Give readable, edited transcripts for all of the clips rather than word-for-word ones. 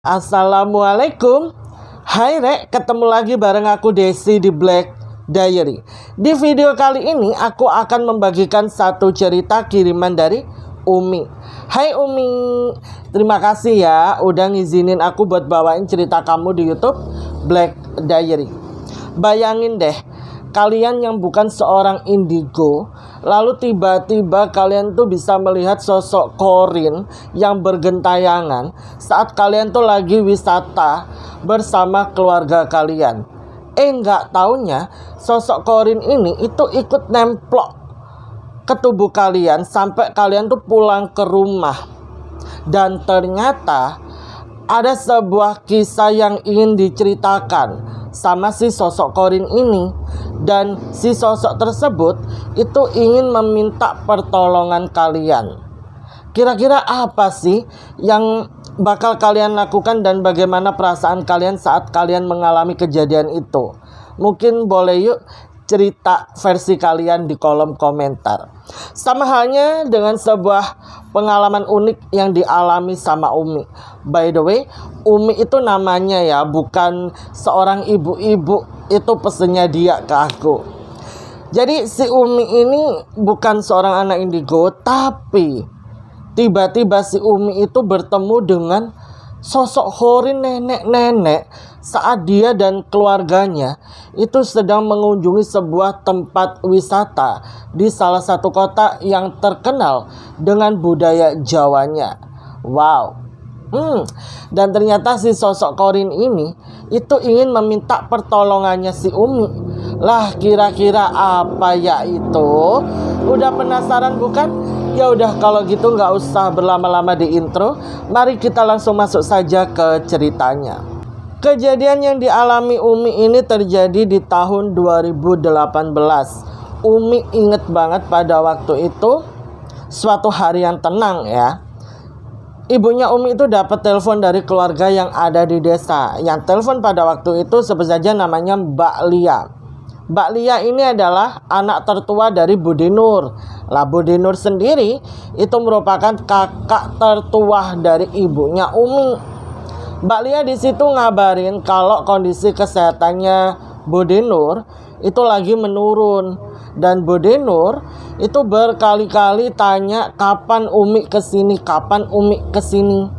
Assalamualaikum. Hai Rek, ketemu lagi bareng aku Desi di Black Diary. Di video kali ini aku akan membagikan satu cerita kiriman dari Umi. Hai Umi, terima kasih ya udah ngizinin aku buat bawain cerita kamu di YouTube Black Diary. Bayangin deh, kalian yang bukan seorang indigo, lalu tiba-tiba kalian tuh bisa melihat sosok Corin yang bergentayangan saat kalian tuh lagi wisata bersama keluarga kalian. Nggak taunya sosok Corin ini itu ikut nemplok ke tubuh kalian sampai kalian tuh pulang ke rumah. Dan ternyata ada sebuah kisah yang ingin diceritakan sama si sosok Corin ini. Dan si sosok tersebut itu ingin meminta pertolongan kalian. Kira-kira apa sih yang bakal kalian lakukan dan bagaimana perasaan kalian saat kalian mengalami kejadian itu? Mungkin boleh yuk cerita versi kalian di kolom komentar. Sama halnya dengan sebuah pengalaman unik yang dialami sama Umi. By the way, Umi itu namanya ya, bukan seorang ibu-ibu. Itu pesennya dia ke aku. Jadi si Umi ini bukan seorang anak indigo, tapi tiba-tiba si Umi itu bertemu dengan sosok Corin nenek-nenek saat dia dan keluarganya itu sedang mengunjungi sebuah tempat wisata di salah satu kota yang terkenal dengan budaya Jawanya. Wow. Dan ternyata si sosok Corin ini itu ingin meminta pertolongannya si Umi. Lah, kira-kira apa ya itu? Udah penasaran bukan? Ya udah, kalau gitu nggak usah berlama-lama di intro. Mari kita langsung masuk saja ke ceritanya. Kejadian yang dialami Umi ini terjadi di tahun 2018. Umi inget banget pada waktu itu suatu hari yang tenang ya. Ibunya Umi itu dapat telepon dari keluarga yang ada di desa. Yang telepon pada waktu itu sebut saja namanya Mbak Lia. Mbak Lia ini adalah anak tertua dari Budi Nur. Lah, Budi Nur sendiri itu merupakan kakak tertua dari ibunya Umi. Mbak Lia di situ ngabarin kalau kondisi kesehatannya Budi Nur itu lagi menurun. Dan Budi Nur itu berkali-kali tanya kapan Umi kesini, kapan Umi kesini.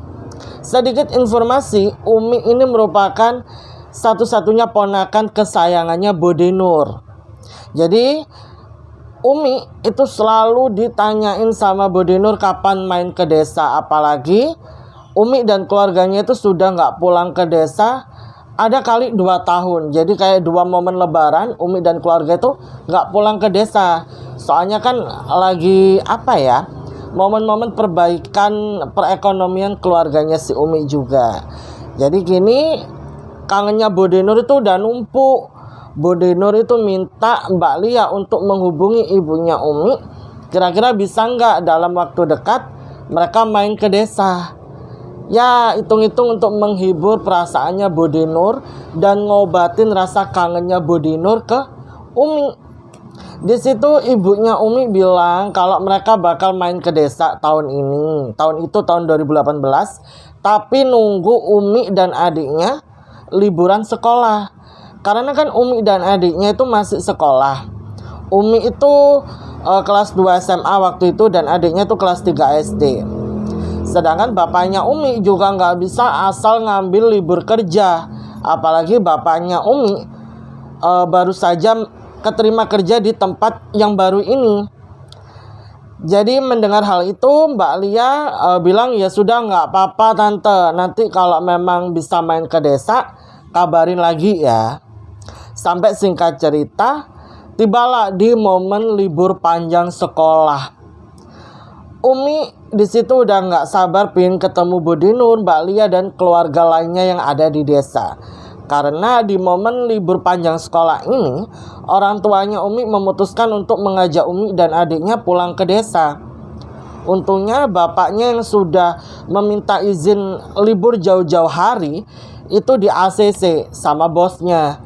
Sedikit informasi, Umi ini merupakan satu-satunya ponakan kesayangannya Budi Nur. Jadi Umi itu selalu ditanyain sama Budi Nur kapan main ke desa. Apalagi Umi dan keluarganya itu sudah nggak pulang ke desa ada kali 2 tahun. Jadi kayak 2 momen lebaran Umi dan keluarga itu nggak pulang ke desa. Soalnya kan lagi apa ya, momen-momen perbaikan perekonomian keluarganya si Umi juga. Jadi gini, kangennya Budi Nur itu udah numpuk. Budi Nur itu minta Mbak Lia untuk menghubungi ibunya Umi. Kira-kira bisa nggak dalam waktu dekat mereka main ke desa. Ya, hitung-hitung untuk menghibur perasaannya Budi Nur dan ngobatin rasa kangennya Budi Nur ke Umi. Di situ ibunya Umi bilang kalau mereka bakal main ke desa tahun ini. Tahun 2018. Tapi nunggu Umi dan adiknya liburan sekolah. Karena kan Umi dan adiknya itu masih sekolah. Umi itu kelas 2 SMA waktu itu dan adiknya itu kelas 3 SD. Sedangkan bapaknya Umi juga nggak bisa asal ngambil libur kerja. Apalagi bapaknya Umi baru saja keterima kerja di tempat yang baru ini. Jadi mendengar hal itu Mbak Lia bilang ya sudah nggak apa-apa tante. Nanti kalau memang bisa main ke desa kabarin lagi ya. Sampai singkat cerita tibalah di momen libur panjang sekolah. Umi di situ udah nggak sabar pengen ketemu Budi Nur, Mbak Lia dan keluarga lainnya yang ada di desa. Karena di momen libur panjang sekolah ini, orang tuanya Umi memutuskan untuk mengajak Umi dan adiknya pulang ke desa. Untungnya bapaknya yang sudah meminta izin libur jauh-jauh hari itu di ACC sama bosnya.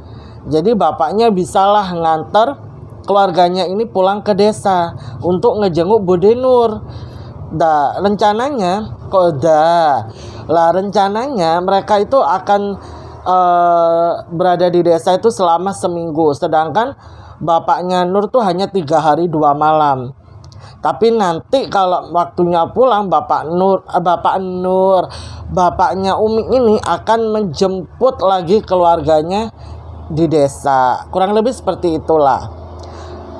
Jadi bapaknya bisalah nganter keluarganya ini pulang ke desa untuk ngejenguk Budi Nur. rencananya mereka itu akan berada di desa itu selama seminggu, sedangkan bapaknya Nur tuh hanya 3 hari 2 malam. Tapi nanti kalau waktunya pulang, bapaknya Umi ini akan menjemput lagi keluarganya di desa. Kurang lebih seperti itulah.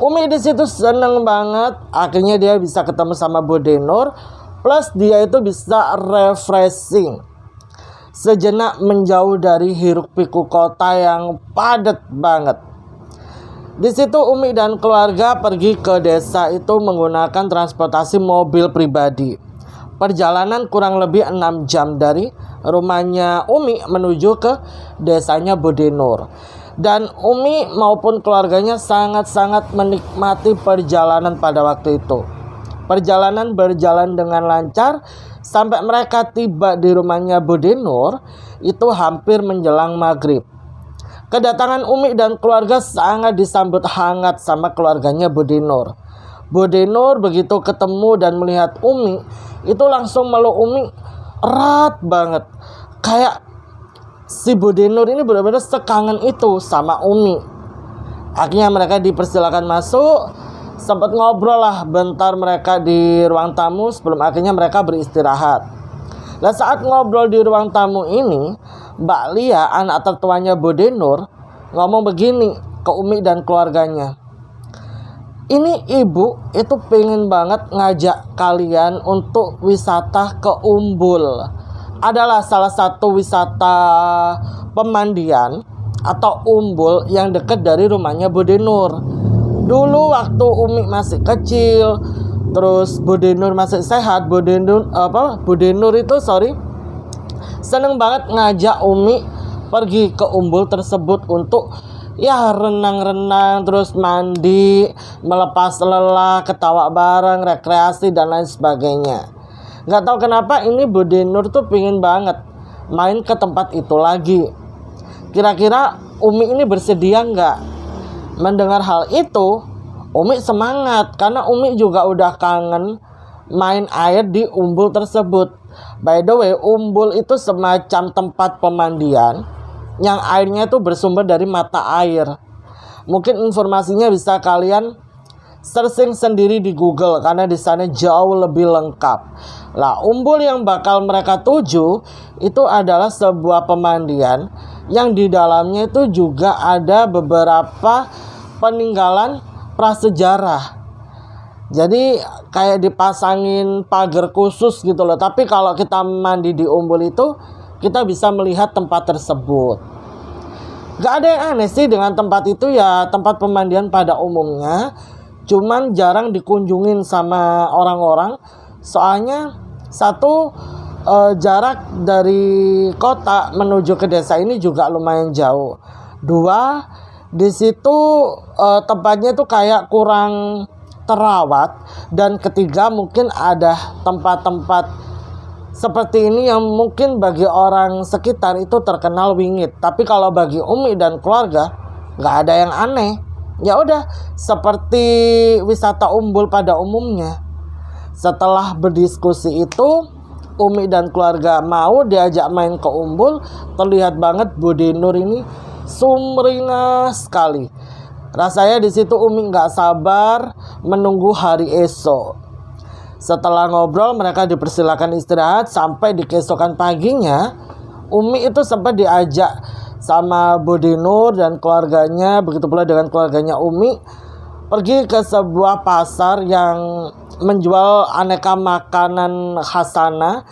Umi di situ seneng banget, akhirnya dia bisa ketemu sama Bude Nur, plus dia itu bisa refreshing, sejenak menjauh dari hiruk-pikuk kota yang padat banget. Di situ Umi dan keluarga pergi ke desa itu menggunakan transportasi mobil pribadi. Perjalanan kurang lebih 6 jam dari rumahnya Umi menuju ke desanya Bude Nur. Dan Umi maupun keluarganya sangat-sangat menikmati perjalanan pada waktu itu. Perjalanan berjalan dengan lancar sampai mereka tiba di rumahnya Bude Nur itu hampir menjelang maghrib. Kedatangan Umi dan keluarga sangat disambut hangat sama keluarganya Bude Nur. Bude Nur begitu ketemu dan melihat Umi itu langsung meluk Umi erat banget. Kayak si Bude Nur ini benar-benar sekangen itu sama Umi. Akhirnya mereka dipersilakan masuk. Sempat ngobrol lah bentar mereka di ruang tamu sebelum akhirnya mereka beristirahat. Nah, saat ngobrol di ruang tamu ini, Mbak Lia, anak tertuanya Bude Nur, ngomong begini ke Umi dan keluarganya. Ini ibu itu pengen banget ngajak kalian untuk wisata ke Umbul. Adalah salah satu wisata pemandian atau Umbul yang dekat dari rumahnya Bude Nur. Dulu waktu Umi masih kecil, terus Bude Nur masih sehat, Bude Nur itu seneng banget ngajak Umi pergi ke Umbul tersebut untuk ya renang-renang, terus mandi, melepas lelah, ketawa bareng, rekreasi dan lain sebagainya. Nggak tahu kenapa ini Bude Nur tuh pingin banget main ke tempat itu lagi. Kira-kira Umi ini bersedia nggak? Mendengar hal itu, Umi semangat karena Umi juga udah kangen main air di Umbul tersebut. By the way, Umbul itu semacam tempat pemandian yang airnya itu bersumber dari mata air. Mungkin informasinya bisa kalian searching sendiri di Google karena di sana jauh lebih lengkap. Lah, Umbul yang bakal mereka tuju itu adalah sebuah pemandian yang di dalamnya itu juga ada beberapa peninggalan prasejarah. Jadi kayak dipasangin pagar khusus gitu loh. Tapi kalau kita mandi di Umbul itu, kita bisa melihat tempat tersebut. Gak ada yang aneh sih dengan tempat itu, ya tempat pemandian pada umumnya. Cuman jarang dikunjungin sama orang-orang. Soalnya satu, jarak dari kota menuju ke desa ini juga lumayan jauh. Dua, di situ tempatnya tuh kayak kurang terawat. Dan ketiga, mungkin ada tempat-tempat seperti ini yang mungkin bagi orang sekitar itu terkenal wingit. Tapi kalau bagi Umi dan keluarga nggak ada yang aneh. Ya udah seperti wisata Umbul pada umumnya. Setelah berdiskusi itu, Umi dan keluarga mau diajak main ke Umbul. Terlihat banget Bude Nur ini sumringah sekali. Rasanya di situ Umi nggak sabar menunggu hari esok. Setelah ngobrol, mereka dipersilakan istirahat sampai di keesokan paginya. Umi itu sempat diajak sama Bude Nur dan keluarganya, begitu pula dengan keluarganya Umi, pergi ke sebuah pasar yang menjual aneka makanan khas sana.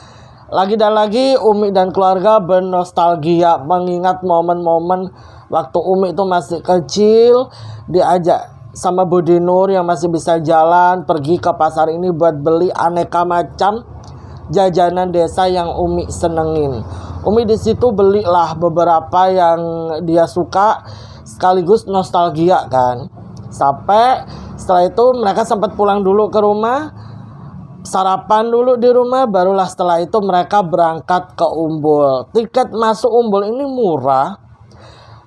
Lagi dan lagi Umi dan keluarga bernostalgia mengingat momen-momen waktu Umi itu masih kecil, diajak sama Bude Nur yang masih bisa jalan pergi ke pasar ini buat beli aneka macam jajanan desa yang Umi senengin. Umi di situ belilah beberapa yang dia suka, sekaligus nostalgia kan. Sampai setelah itu mereka sempat pulang dulu ke rumah, sarapan dulu di rumah, barulah setelah itu mereka berangkat ke Umbul. Tiket masuk Umbul ini murah.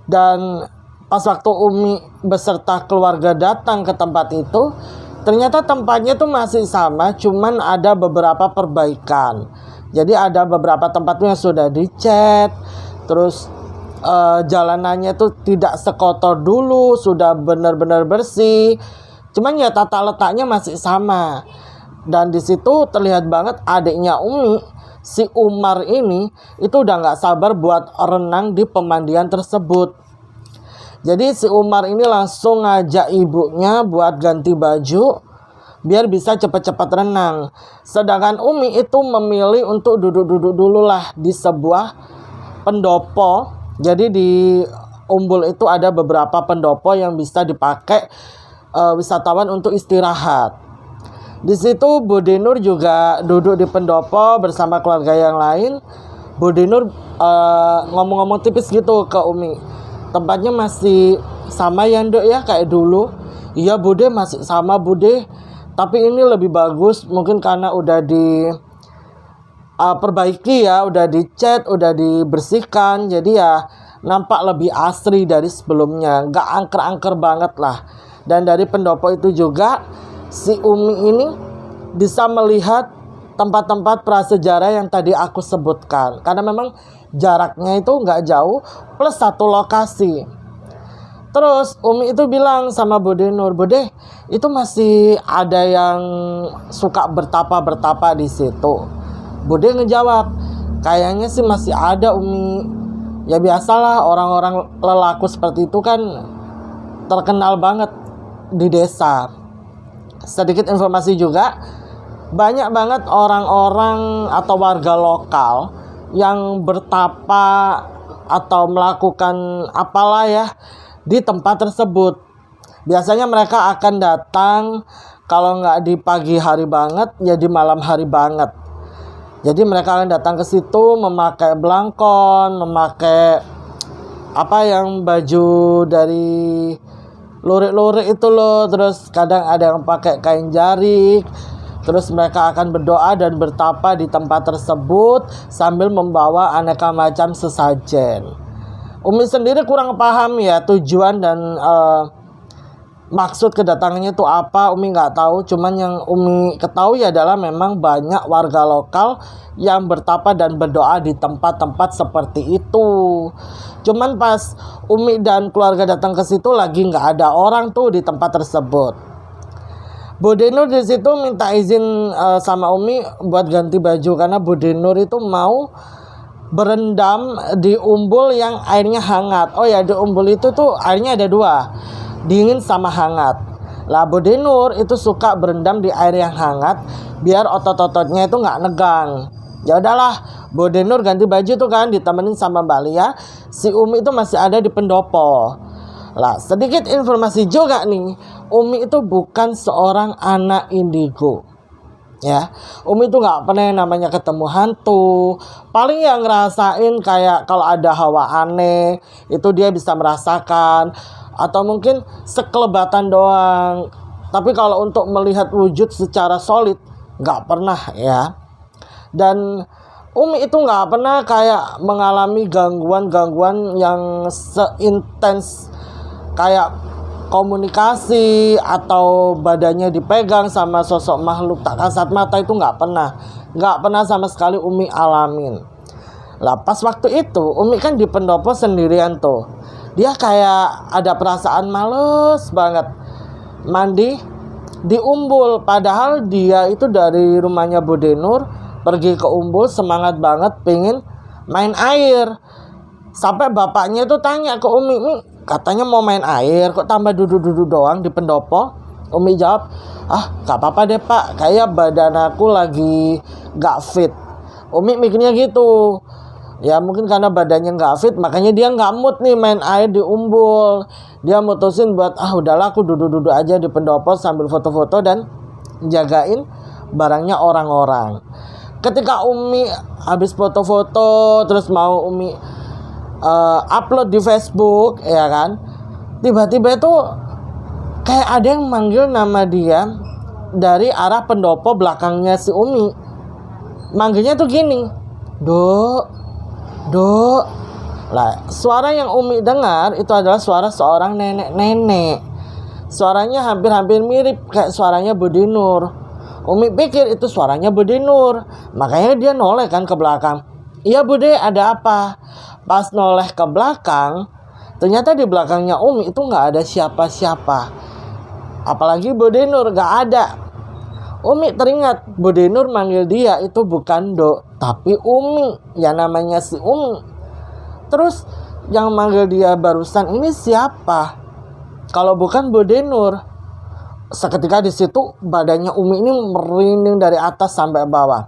Dan pas waktu Umi beserta keluarga datang ke tempat itu, Ternyata tempatnya tuh masih sama, cuman ada beberapa perbaikan. Jadi ada beberapa tempatnya yang sudah dicat, terus jalanannya tuh tidak sekotor dulu, sudah benar-benar bersih. Cuman ya tata letaknya masih sama. Dan di situ terlihat banget adiknya Umi, si Umar ini itu udah nggak sabar buat renang di pemandian tersebut. Jadi si Umar ini langsung ngajak ibunya buat ganti baju biar bisa cepat-cepat renang. Sedangkan Umi itu memilih untuk duduk-duduk dulu lah di sebuah pendopo. Jadi di Umbul itu ada beberapa pendopo yang bisa dipakai wisatawan untuk istirahat. Di situ Bude Nur juga duduk di pendopo bersama keluarga yang lain. Bude Nur ngomong-ngomong tipis gitu ke Umi. Tempatnya masih sama ya Nduk ya kayak dulu. Iya Bude, masih sama Bude, tapi ini lebih bagus mungkin karena udah di perbaiki ya, udah dicat, udah dibersihkan, jadi ya nampak lebih asri dari sebelumnya, nggak angker-angker banget lah. Dan dari pendopo itu juga si Umi ini bisa melihat tempat-tempat prasejarah yang tadi aku sebutkan, karena memang jaraknya itu nggak jauh plus satu lokasi. Terus Umi itu bilang sama Bude Nur, Bude, itu masih ada yang suka bertapa-bertapa di situ. Bude ngejawab, kayaknya sih masih ada Umi. Ya biasalah, orang-orang lelaku seperti itu kan terkenal banget di desa. Sedikit informasi juga, banyak banget orang-orang atau warga lokal yang bertapa atau melakukan apalah ya di tempat tersebut. Biasanya mereka akan datang kalau nggak di pagi hari banget ya di malam hari banget. Jadi mereka akan datang ke situ memakai belangkon, memakai apa yang baju dari lurik-lurik itu loh. Terus kadang ada yang pakai kain jarik. Terus mereka akan berdoa dan bertapa di tempat tersebut sambil membawa aneka macam sesajen. Umi sendiri kurang paham ya tujuan dan maksud kedatangannya itu apa. Umi nggak tahu. Cuman yang Umi ketahui adalah memang banyak warga lokal yang bertapa dan berdoa di tempat-tempat seperti itu. Cuman pas Umi dan keluarga datang ke situ lagi nggak ada orang tuh di tempat tersebut. Bude Nur di situ minta izin sama Umi buat ganti baju karena Bude Nur itu mau berendam di umbul yang airnya hangat. Oh ya, di umbul itu tuh airnya ada dua, dingin sama hangat. Lah Bude Nur itu suka berendam di air yang hangat biar otot-ototnya itu nggak negang. Ya udahlah, Bude Nur ganti baju tuh kan ditemenin sama Mbak Lia. Si Umi itu masih ada di pendopo. Lah sedikit informasi juga nih, Umi itu bukan seorang anak indigo. Ya, Umi itu nggak pernah yang namanya ketemu hantu. Paling yang ngerasain kayak kalau ada hawa aneh itu dia bisa merasakan, atau mungkin sekelebatan doang. Tapi kalau untuk melihat wujud secara solid nggak pernah ya. Dan Umi itu nggak pernah kayak mengalami gangguan-gangguan yang seintens kayak komunikasi atau badannya dipegang sama sosok makhluk tak kasat mata, itu nggak pernah sama sekali Umi alamin. Lah pas waktu itu Umi kan di pendopo sendirian tuh, dia kayak ada perasaan males banget mandi di umbul, padahal dia itu dari rumahnya Bude Nur pergi ke umbul semangat banget pengen main air. Sampai bapaknya itu tanya ke Umi, Mi katanya mau main air, kok tambah duduk-duduk doang di pendopo? Umi jawab, gak apa-apa deh Pak, kayak badan aku lagi gak fit. Umi mikirnya gitu. Ya mungkin karena badannya gak fit, makanya dia gak mood nih main air di umbul. Dia mutusin buat, udahlah aku duduk-duduk aja di pendopo sambil foto-foto dan jagain barangnya orang-orang. Ketika Umi habis foto-foto, terus mau Umi upload di Facebook ya kan, tiba-tiba itu kayak ada yang manggil nama dia dari arah pendopo belakangnya si Umi. Manggilnya tuh gini, Dok. Lah suara yang Umi dengar itu adalah suara seorang nenek-nenek. Suaranya hampir-hampir mirip kayak suaranya Budi Nur. Umi pikir itu suaranya Budi Nur, makanya dia noleh kan ke belakang. Iya Bude, ada apa? Pas noleh ke belakang, ternyata di belakangnya Umi itu nggak ada siapa-siapa. Apalagi Budi Nur nggak ada. Umi teringat Budi Nur manggil dia itu bukan Do, tapi Umi. Ya namanya si Umi. Terus yang manggil dia barusan ini siapa? Kalau bukan Budi Nur. Seketika di situ badannya Umi ini merinding dari atas sampai bawah.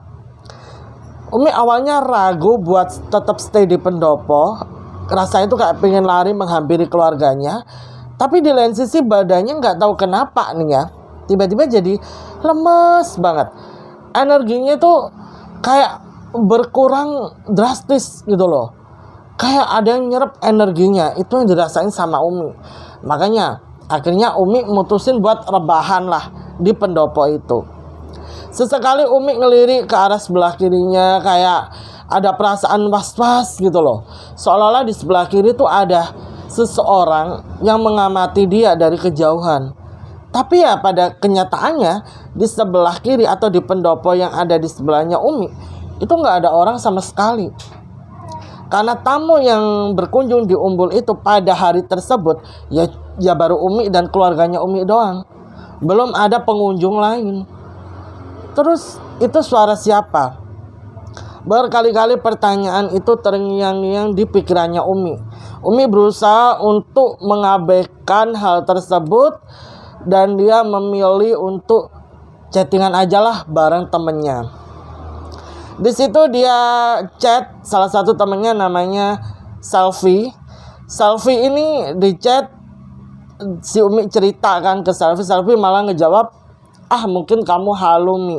Umi awalnya ragu buat tetap stay di pendopo. Rasanya itu kayak pengen lari menghampiri keluarganya. Tapi di lain sisi badannya nggak tahu kenapa nih ya, tiba-tiba jadi lemes banget. Energinya tuh kayak berkurang drastis gitu loh. Kayak ada yang nyerap energinya. Itu yang dirasain sama Umi. Makanya akhirnya Umi mutusin buat rebahan lah di pendopo itu. Sesekali Umi ngelirik ke arah sebelah kirinya, kayak ada perasaan was-was gitu loh. Seolah-olah di sebelah kiri tuh ada seseorang yang mengamati dia dari kejauhan. Tapi ya pada kenyataannya di sebelah kiri atau di pendopo yang ada di sebelahnya Umi itu nggak ada orang sama sekali. Karena tamu yang berkunjung di Umbul itu pada hari tersebut ya baru Umi dan keluarganya Umi doang. Belum ada pengunjung lain. Terus itu suara siapa? Berkali-kali pertanyaan itu terngiang-ngiang di pikirannya Umi. Umi berusaha untuk mengabaikan hal tersebut dan dia memilih untuk chattingan aja lah bareng temennya. Di situ dia chat salah satu temennya namanya Selfie. Selfie ini di chat, si Umi cerita kan ke Selfie. Selfie malah ngejawab, mungkin kamu halu Mi.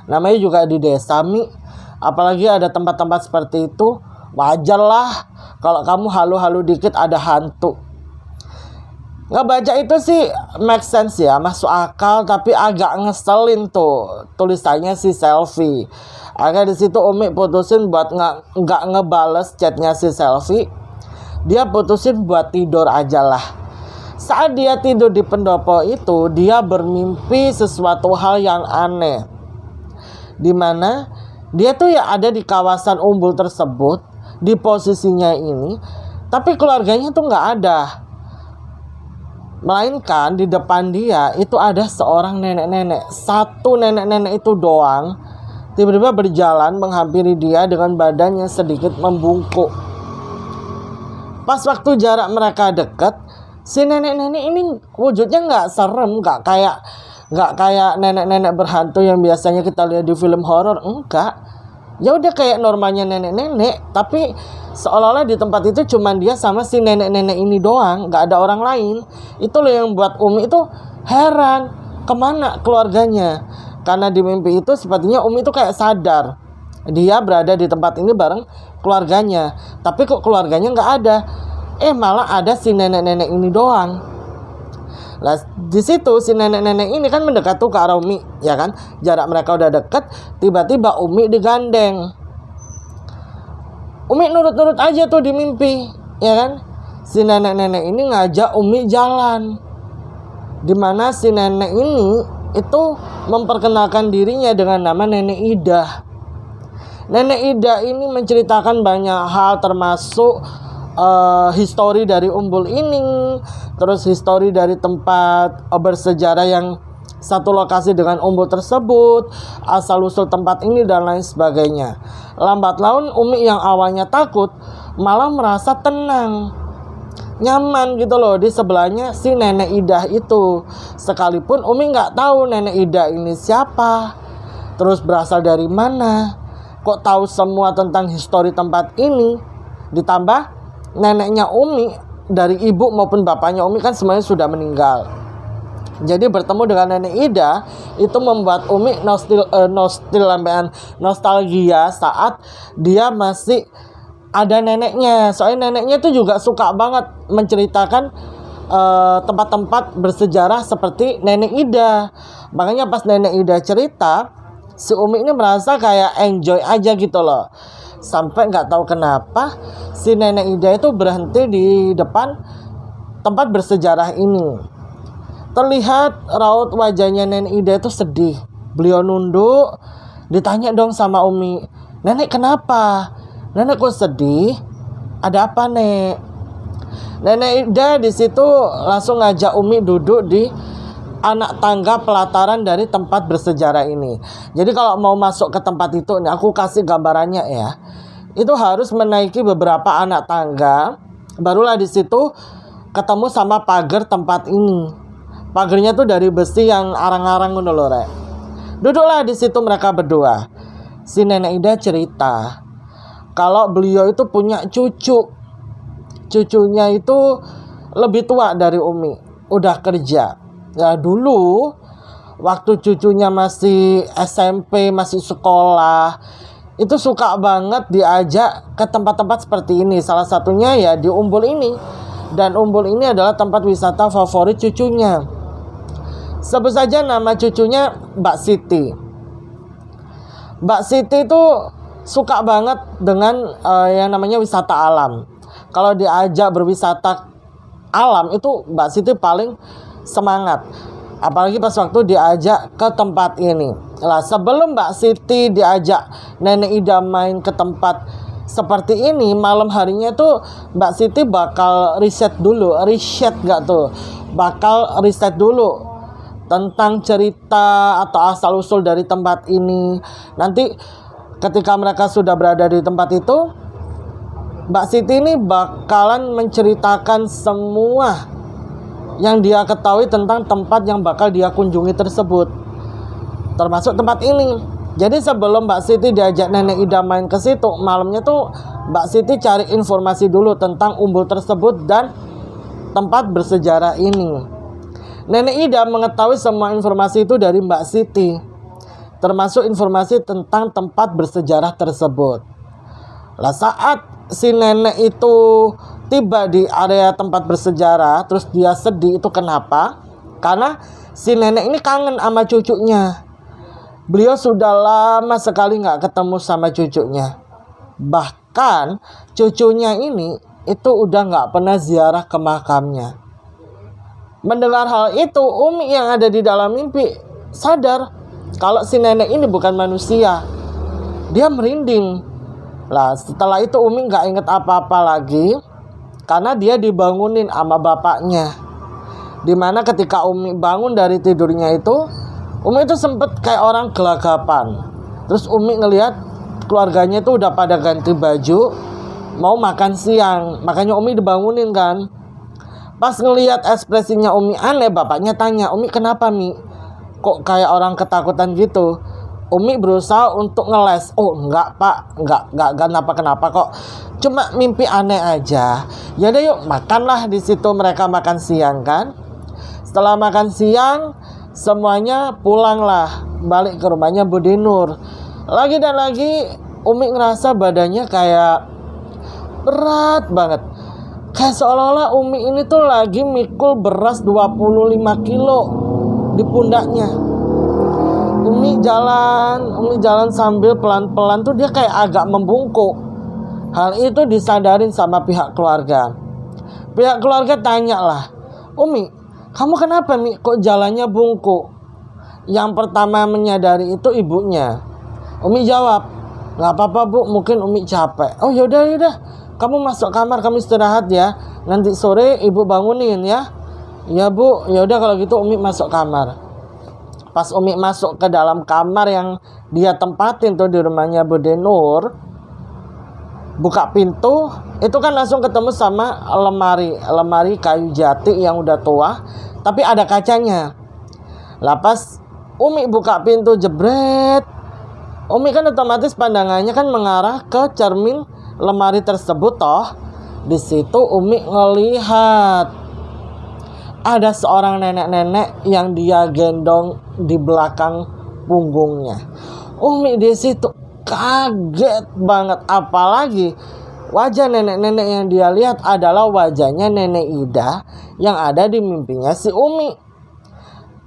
Namanya juga di desa Mi. Apalagi ada tempat-tempat seperti itu, wajar lah kalau kamu halu-halu dikit ada hantu. Ngebaca itu sih make sense ya, masuk akal, tapi agak ngeselin tuh tulisannya si Selfie. Akhirnya di situ Umi putusin buat nggak ngebales chatnya si Selfie. Dia putusin buat tidur aja lah. Saat dia tidur di pendopo itu, dia bermimpi sesuatu hal yang aneh. Dimana dia tuh ya ada di kawasan Umbul tersebut, di posisinya ini, tapi keluarganya tuh nggak ada. Melainkan di depan dia itu ada seorang nenek-nenek. Satu nenek-nenek itu doang tiba-tiba berjalan menghampiri dia dengan badannya sedikit membungkuk. Pas waktu jarak mereka dekat, si nenek-nenek ini wujudnya nggak serem, nggak kayak nenek-nenek berhantu yang biasanya kita lihat di film horor, enggak. Ya udah kayak normalnya nenek-nenek, tapi seolah-olah di tempat itu cuman dia sama si nenek-nenek ini doang, nggak ada orang lain. Itu loh yang buat Umi itu heran, kemana keluarganya? Karena di mimpi itu sepertinya Umi itu kayak sadar dia berada di tempat ini bareng keluarganya, tapi kok keluarganya nggak ada. Malah ada si nenek-nenek ini doang. Nah, di situ si nenek-nenek ini kan mendekat tuh ke arah Umi, ya kan? Jarak mereka udah deket, tiba-tiba Umi digandeng. Umi nurut-nurut aja tuh di mimpi, ya kan? Si nenek-nenek ini ngajak Umi jalan. Dimana si nenek ini itu memperkenalkan dirinya dengan nama Nenek Ida. Nenek Ida ini menceritakan banyak hal termasuk histori dari Umbul ini, terus histori dari tempat bersejarah yang satu lokasi dengan Umbul tersebut, asal-usul tempat ini dan lain sebagainya. Lambat laun Umi yang awalnya takut malah merasa tenang, nyaman gitu loh di sebelahnya si Nenek Ida itu. Sekalipun Umi nggak tahu Nenek Ida ini siapa, terus berasal dari mana, kok tahu semua tentang histori tempat ini. Ditambah neneknya Umi dari ibu maupun bapaknya Umi kan semuanya sudah meninggal. Jadi bertemu dengan Nenek Ida itu membuat Umi nostalgia saat dia masih ada neneknya. Soalnya neneknya tuh juga suka banget menceritakan tempat-tempat bersejarah seperti Nenek Ida. Makanya pas Nenek Ida cerita, si Umi ini merasa kayak enjoy aja gitu loh. Sampai nggak tahu kenapa si Nenek Ida itu berhenti di depan tempat bersejarah ini. Terlihat raut wajahnya Nenek Ida itu sedih. Beliau nunduk, ditanya dong sama Umi, "Nenek kenapa? Nenek kok sedih? Ada apa, Nek?" Nenek Ida di situ langsung ngajak Umi duduk di anak tangga pelataran dari tempat bersejarah ini. Jadi kalau mau masuk ke tempat itu, nih aku kasih gambarannya ya. Itu harus menaiki beberapa anak tangga, barulah di situ ketemu sama pagar tempat ini. Pagarnya tuh dari besi yang arang-arang ngono lho, Rek. Duduklah di situ mereka berdua. Si Nenek Ida cerita kalau beliau itu punya cucu. Cucunya itu lebih tua dari Umi, udah kerja. Ya dulu waktu cucunya masih SMP, masih sekolah, itu suka banget diajak ke tempat-tempat seperti ini. Salah satunya ya di Umbul ini. Dan Umbul ini adalah tempat wisata favorit cucunya. Sebut saja nama cucunya Mbak Siti. Mbak Siti itu suka banget dengan yang namanya wisata alam. Kalau diajak berwisata alam itu Mbak Siti paling semangat. Apalagi pas waktu diajak ke tempat ini. Lah sebelum Mbak Siti diajak Nenek Ida main ke tempat seperti ini, malam harinya tuh Mbak Siti bakal riset dulu tentang cerita atau asal-usul dari tempat ini. Nanti ketika mereka sudah berada di tempat itu, Mbak Siti ini bakalan menceritakan semua yang dia ketahui tentang tempat yang bakal dia kunjungi tersebut, termasuk tempat ini. Jadi sebelum Mbak Siti diajak Nenek Ida main ke situ, malamnya tuh Mbak Siti cari informasi dulu tentang umbul tersebut dan tempat bersejarah ini. Nenek Ida mengetahui semua informasi itu dari Mbak Siti, termasuk informasi tentang tempat bersejarah tersebut. Lah saat si nenek itu tiba di area tempat bersejarah, terus dia sedih, itu kenapa? Karena si nenek ini kangen sama cucunya. Beliau sudah lama sekali nggak ketemu sama cucunya. Bahkan cucunya ini itu udah nggak pernah ziarah ke makamnya. Mendengar hal itu, Umi yang ada di dalam mimpi sadar kalau si nenek ini bukan manusia. Dia merinding. Lah setelah itu Umi nggak inget apa-apa lagi, karena dia dibangunin sama bapaknya. Dimana ketika Umi bangun dari tidurnya itu, Umi itu sempet kayak orang gelagapan. Terus Umi ngelihat keluarganya itu udah pada ganti baju, mau makan siang. Makanya Umi dibangunin kan. Pas ngelihat ekspresinya Umi aneh, bapaknya tanya, "Umi kenapa, Mi? Kok kayak orang ketakutan gitu?" Umi berusaha untuk ngeles. "Oh enggak Pak, enggak kenapa kok. Cuma mimpi aneh aja." Ya udah yuk makanlah di situ. Mereka makan siang kan. Setelah makan siang, semuanya pulanglah balik ke rumahnya Budi Nur. Lagi dan lagi Umi ngerasa badannya kayak berat banget. Kayak seolah-olah Umi ini tuh lagi mikul beras 25 kilo di pundaknya. Umi jalan sambil pelan-pelan tuh dia kayak agak membungkuk. Hal itu disadarin sama pihak keluarga. Pihak keluarga tanya lah, "Umi, kamu kenapa, Mi? Kok jalannya bungkuk?" Yang pertama menyadari itu ibunya. Umi jawab, "Gak apa-apa Bu, mungkin Umi capek." "Oh yaudah, kamu masuk kamar, kamu istirahat ya. Nanti sore ibu bangunin ya." "Ya Bu, yaudah kalau gitu Umi masuk kamar." Pas Umi masuk ke dalam kamar yang dia tempatin tuh di rumahnya Budi Nur, buka pintu, itu kan langsung ketemu sama lemari kayu jati yang udah tua, tapi ada kacanya. Lah pas Umi buka pintu jebret, Umi kan otomatis pandangannya kan mengarah ke cermin lemari tersebut toh. Di situ Umi ngelihat ada seorang nenek-nenek yang dia gendong di belakang punggungnya. Umi di situ kaget banget, apalagi wajah nenek-nenek yang dia lihat adalah wajahnya Nenek Ida yang ada di mimpinya si Umi.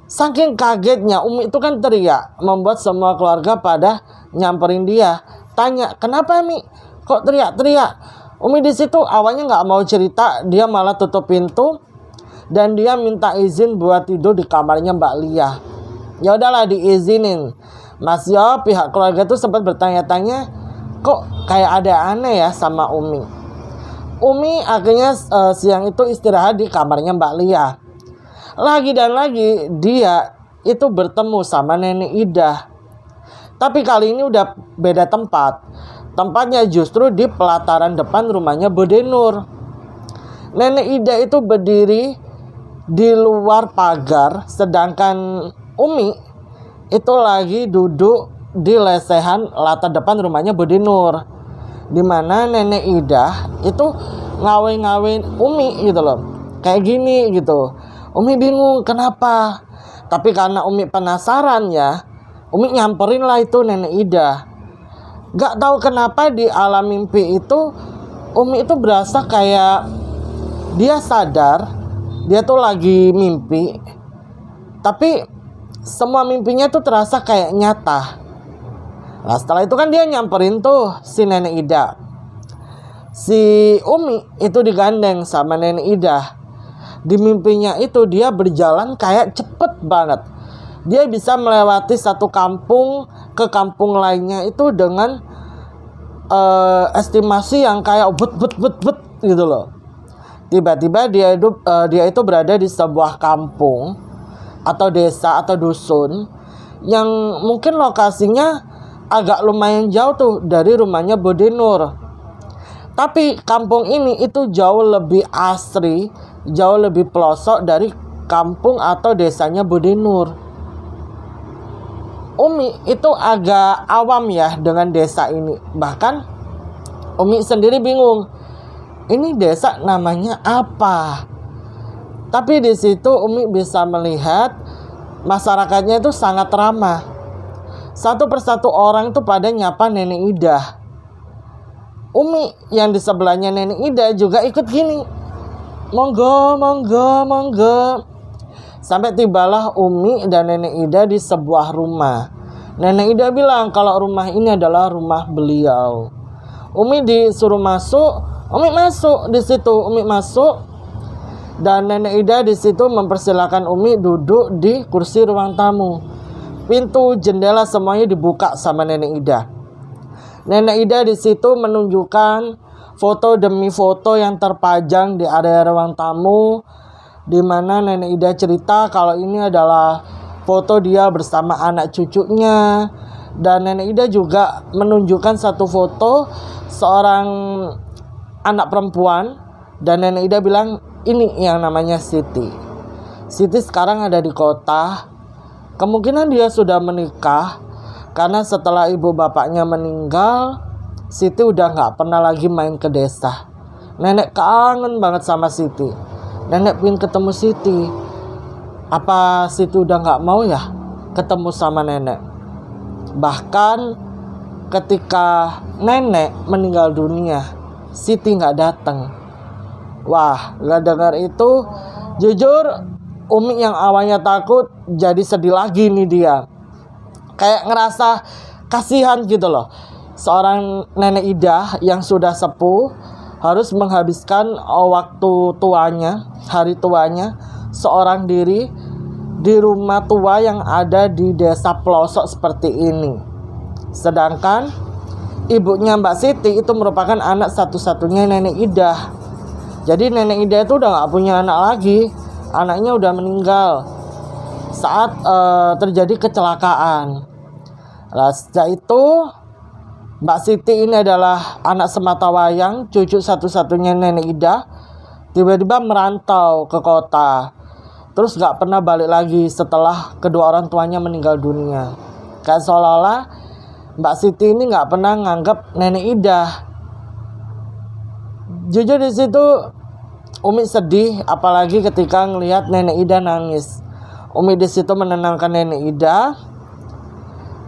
Saking kagetnya Umi itu kan teriak, membuat semua keluarga pada nyamperin dia. Tanya, "Kenapa, Mi? Kok teriak-teriak?" Umi di situ awalnya nggak mau cerita, dia malah tutup pintu. dan dia minta izin buat tidur di kamarnya Mbak Lia. Ya udahlah diizinin. Mas Yo, pihak keluarga tuh sempat bertanya-tanya, kok kayak ada aneh ya sama Umi. Umi akhirnya siang itu istirahat di kamarnya Mbak Lia. Lagi dan lagi dia itu bertemu sama Nenek Ida. Tapi kali ini udah beda tempat. Tempatnya justru di pelataran depan rumahnya Bude Nur. Nenek Ida itu berdiri di luar pagar, sedangkan Umi itu lagi duduk di lesehan latar depan rumahnya Bude Nur, dimana Nenek Ida itu ngawe-ngawein Umi gitu loh, kayak gini gitu. Umi bingung kenapa, tapi karena Umi penasaran ya, Umi nyamperin lah itu Nenek Ida. Gak tahu kenapa di alam mimpi itu Umi itu berasa kayak dia sadar dia tuh lagi mimpi, tapi semua mimpinya tuh terasa kayak nyata. Nah setelah itu kan dia nyamperin tuh si Nenek Ida. Si Umi itu digandeng sama Nenek Ida. Di mimpinya itu dia berjalan kayak cepet banget. Dia bisa melewati satu kampung ke kampung lainnya itu dengan estimasi yang kayak bet gitu loh. Tiba-tiba dia itu berada di sebuah kampung atau desa atau dusun yang mungkin lokasinya agak lumayan jauh tuh dari rumahnya Bude Nur. Tapi kampung ini itu jauh lebih asri, jauh lebih pelosok dari kampung atau desanya Bude Nur. Umi itu agak awam ya dengan desa ini. Bahkan Umi sendiri bingung, ini desa namanya apa? Tapi di situ Umi bisa melihat masyarakatnya itu sangat ramah. Satu persatu orang itu pada nyapa Nenek Ida. Umi yang di sebelahnya Nenek Ida juga ikut gini, monggo, monggo, monggo. Sampai tibalah Umi dan Nenek Ida di sebuah rumah. Nenek Ida bilang kalau rumah ini adalah rumah beliau. Umi disuruh masuk, Umi masuk di situ. Umi masuk dan Nenek Ida di situ mempersilahkan Umi duduk di kursi ruang tamu. Pintu jendela semuanya dibuka sama Nenek Ida. Nenek Ida di situ menunjukkan foto demi foto yang terpajang di area ruang tamu, di mana Nenek Ida cerita kalau ini adalah foto dia bersama anak cucunya. Dan Nenek Ida juga menunjukkan satu foto seorang anak perempuan, dan Nenek Ida bilang ini yang namanya Siti. Siti sekarang ada di kota. Kemungkinan dia sudah menikah, karena setelah ibu bapaknya meninggal, Siti udah gak pernah lagi main ke desa. Nenek kangen banget sama Siti. Nenek pengen ketemu Siti. Apa Siti udah gak mau ya ketemu sama nenek? Bahkan ketika nenek meninggal dunia, Siti gak datang. Wah, gak dengar itu, jujur Umi yang awalnya takut jadi sedih lagi nih dia. Kayak ngerasa kasihan gitu loh. Seorang Nenek Ida yang sudah sepuh harus menghabiskan waktu tuanya, hari tuanya seorang diri di rumah tua yang ada di desa pelosok seperti ini. Sedangkan ibunya Mbak Siti itu merupakan anak satu-satunya Nenek Ida. Jadi Nenek Ida itu udah gak punya anak lagi. Anaknya udah meninggal saat terjadi kecelakaan. Nah, sejak itu Mbak Siti ini adalah anak sematawayang, cucu satu-satunya Nenek Ida. Tiba-tiba merantau ke kota, terus gak pernah balik lagi setelah kedua orang tuanya meninggal dunia. Kayak seolah-olah Mbak Siti ini gak pernah nganggap Nenek Ida. Jujur di situ Umi sedih, apalagi ketika ngelihat Nenek Ida nangis. Umi di situ menenangkan Nenek Ida,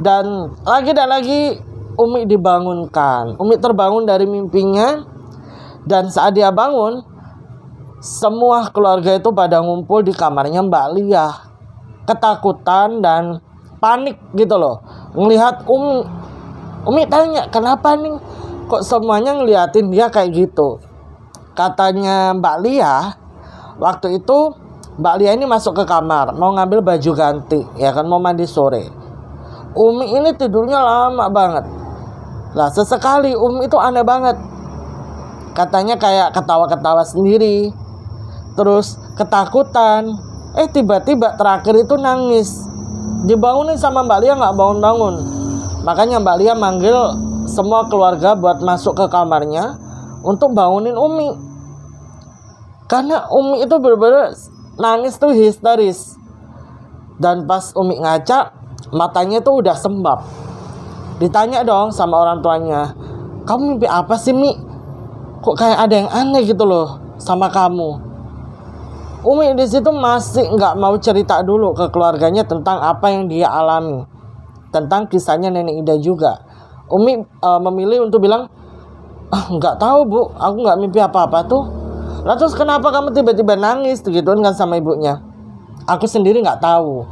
dan lagi Umi dibangunkan. Umi terbangun dari mimpinya, dan saat dia bangun, semua keluarga itu pada ngumpul di kamarnya Mbak Lia, ketakutan dan panik gitu loh ngelihat Umi. Umi tanya, kenapa nih kok semuanya ngeliatin dia kayak gitu? Katanya Mbak Lia, waktu itu Mbak Lia ini masuk ke kamar, mau ngambil baju ganti, ya kan, mau mandi sore. Umi ini tidurnya lama banget. Lah sesekali Umi itu aneh banget. Katanya kayak ketawa-ketawa sendiri, terus ketakutan. Tiba-tiba terakhir itu nangis. Dibangunin sama Mbak Lia nggak bangun-bangun. Makanya Mbak Lia manggil semua keluarga buat masuk ke kamarnya untuk bangunin Umi. Karena Umi itu bener-bener nangis tuh histeris. Dan pas Umi ngaca, matanya tuh udah sembab. Ditanya dong sama orang tuanya, "Kamu mimpi apa sih, Mi? Kok kayak ada yang aneh gitu loh sama kamu?" Umi di situ masih nggak mau cerita dulu ke keluarganya tentang apa yang dia alami, tentang kisahnya Nenek Ida juga. Umi memilih untuk bilang, "Nggak tahu Bu, aku nggak mimpi apa-apa tuh." "Lah terus kenapa kamu tiba-tiba nangis?" Gituin kan sama ibunya. "Aku sendiri nggak tahu."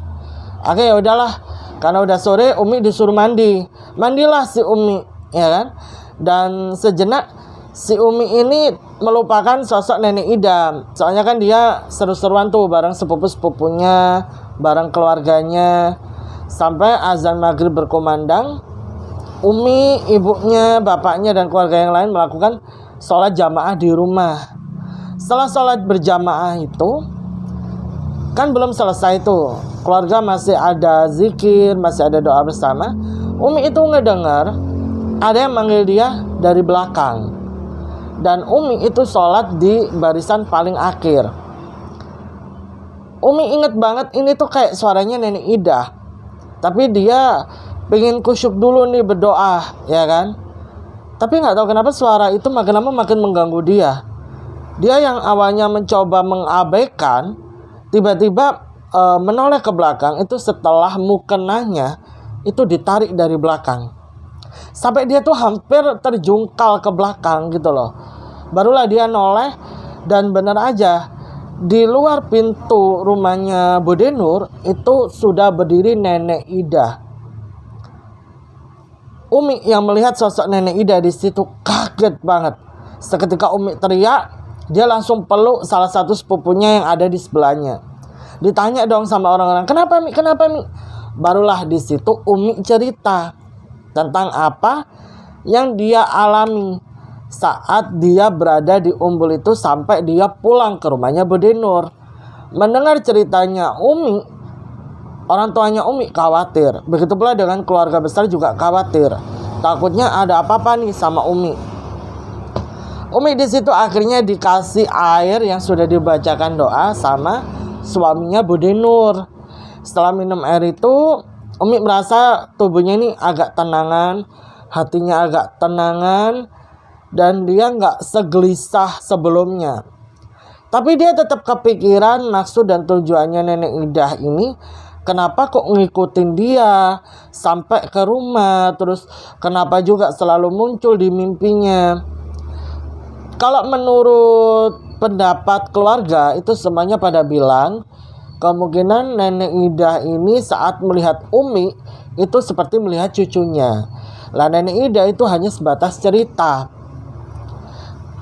Oke, ya udahlah, karena udah sore Umi disuruh mandi. Mandilah si Umi, ya kan? Dan sejenak si Umi ini melupakan sosok Nenek Ida. Soalnya kan dia seru-seruan tuh bareng sepupu-sepupunya, bareng keluarganya. Sampai azan maghrib berkumandang, Umi, ibunya, bapaknya, dan keluarga yang lain melakukan sholat jamaah di rumah. Setelah sholat berjamaah itu, kan belum selesai tuh, keluarga masih ada zikir, masih ada doa bersama. Umi itu ngedengar ada yang manggil dia dari belakang. Dan Umi itu sholat di barisan paling akhir. Umi inget banget ini tuh kayak suaranya Nenek Ida. Tapi dia pengen kusyuk dulu nih berdoa, ya kan. Tapi gak tahu kenapa suara itu makin lama makin mengganggu dia. Dia yang awalnya mencoba mengabaikan, tiba-tiba menoleh ke belakang itu setelah mukenahnya itu ditarik dari belakang. Sampai dia tuh hampir terjungkal ke belakang gitu loh. Barulah dia noleh, dan benar aja di luar pintu rumahnya Bude Nur itu sudah berdiri Nenek Ida. Umi yang melihat sosok Nenek Ida di situ kaget banget. Seketika Umi teriak, dia langsung peluk salah satu sepupunya yang ada di sebelahnya. Ditanya dong sama orang-orang, "Kenapa Mi? Kenapa Mi?" Barulah di situ Umi cerita tentang apa yang dia alami saat dia berada di Umbul itu sampai dia pulang ke rumahnya Bude Nur. Mendengar ceritanya Umi, orang tuanya Umi khawatir. Begitu pula dengan keluarga besar juga khawatir. Takutnya ada apa-apa nih sama Umi. Umi di situ akhirnya dikasih air yang sudah dibacakan doa sama suaminya Bude Nur. Setelah minum air itu, Umi merasa tubuhnya ini agak tenangan, hatinya agak tenangan, dan dia nggak segelisah sebelumnya. Tapi dia tetap kepikiran maksud dan tujuannya Nenek Ida ini. Kenapa kok ngikutin dia sampai ke rumah, terus kenapa juga selalu muncul di mimpinya. Kalau menurut pendapat keluarga itu semuanya pada bilang kemungkinan Nenek Ida ini saat melihat Umi itu seperti melihat cucunya. Lah Nenek Ida itu hanya sebatas cerita.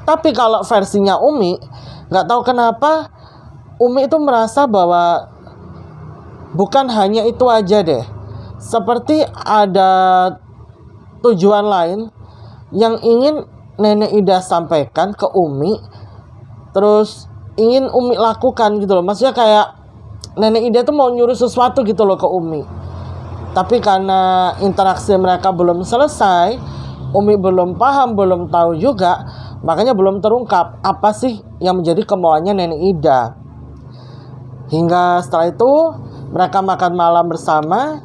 Tapi kalau versinya Umi, nggak tahu kenapa Umi itu merasa bahwa bukan hanya itu aja deh. Seperti ada tujuan lain yang ingin Nenek Ida sampaikan ke Umi, terus ingin Umi lakukan gitu loh. Maksudnya kayak Nenek Ida tuh mau nyuruh sesuatu gitu loh ke Umi. Tapi karena interaksi mereka belum selesai, Umi belum paham, belum tahu juga, makanya belum terungkap apa sih yang menjadi kemauannya Nenek Ida. Hingga setelah itu mereka makan malam bersama.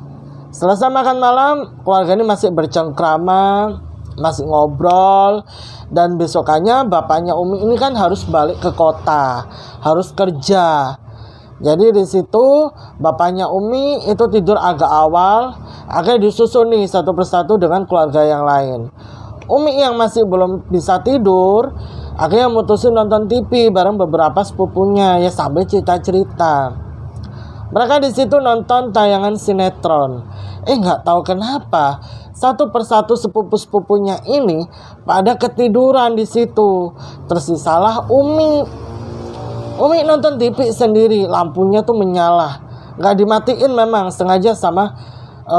Selesai makan malam, keluarga ini masih bercengkrama, masih ngobrol. Dan besokannya bapaknya Umi ini kan harus balik ke kota, harus kerja. Jadi di situ bapaknya Umi itu tidur agak awal, akhirnya disusun nih satu persatu dengan keluarga yang lain. Umi yang masih belum bisa tidur akhirnya mutusin nonton TV bareng beberapa sepupunya ya sambil cerita-cerita. Mereka di situ nonton tayangan sinetron. Nggak tahu kenapa satu persatu sepupu-sepupunya ini pada ketiduran di situ. Tersisalah Umi. Umi nonton TV sendiri, lampunya tuh menyala, nggak dimatiin memang sengaja sama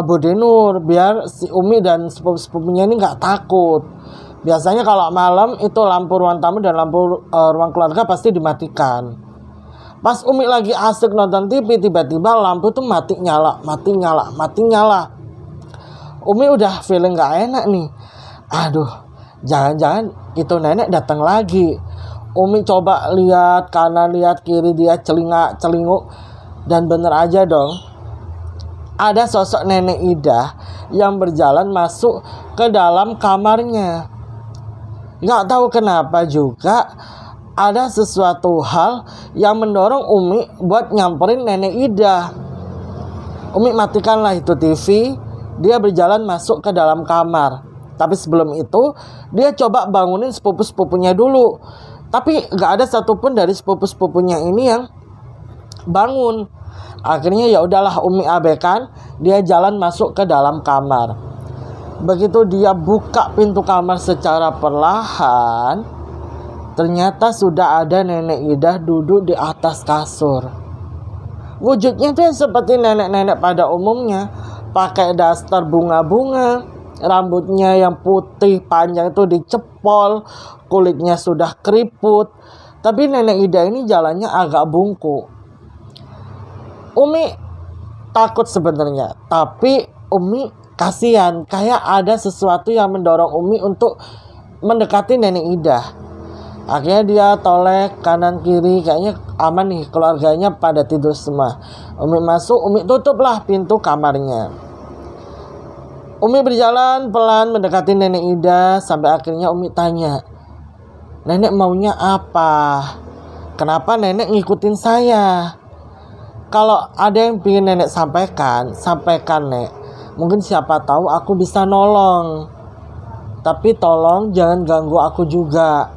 Bu Denur biar si Umi dan sepupu-sepupunya ini nggak takut. Biasanya kalau malam itu lampu ruang tamu dan lampu ruang keluarga pasti dimatikan. Pas Umi lagi asik nonton TV, tiba-tiba lampu tuh mati nyala. Umi udah feeling nggak enak nih. Aduh, jangan-jangan itu nenek datang lagi. Umi coba lihat kanan, lihat kiri, dia celinguk, dan bener aja dong. Ada sosok nenek Ida yang berjalan masuk ke dalam kamarnya. Nggak tahu kenapa juga ada sesuatu hal yang mendorong Umi buat nyamperin nenek Ida. Umi matikanlah itu TV, dia berjalan masuk ke dalam kamar. Tapi sebelum itu dia coba bangunin sepupu-sepupunya dulu. Tapi nggak ada satupun dari sepupu-sepupunya ini yang bangun. Akhirnya ya udahlah Umi abaikan, dia jalan masuk ke dalam kamar. Begitu dia buka pintu kamar secara perlahan, ternyata sudah ada nenek Ida duduk di atas kasur. Wujudnya tuh seperti nenek-nenek pada umumnya, pakai daster bunga-bunga, rambutnya yang putih panjang itu dicepol, kulitnya sudah keriput. Tapi nenek Ida ini jalannya agak bungkuk. Umi takut sebenarnya, tapi Umi kasihan, kayak ada sesuatu yang mendorong Umi untuk mendekati nenek Ida. Akhirnya dia tolek kanan kiri, kayaknya aman nih, keluarganya pada tidur semua. Umi masuk, Umi tutuplah pintu kamarnya. Umi berjalan pelan mendekati nenek Ida sampai akhirnya Umi tanya, "Nenek maunya apa? Kenapa nenek ngikutin saya? Kalau ada yang ingin nenek sampaikan nek. Mungkin siapa tahu aku bisa nolong. Tapi tolong jangan ganggu aku juga.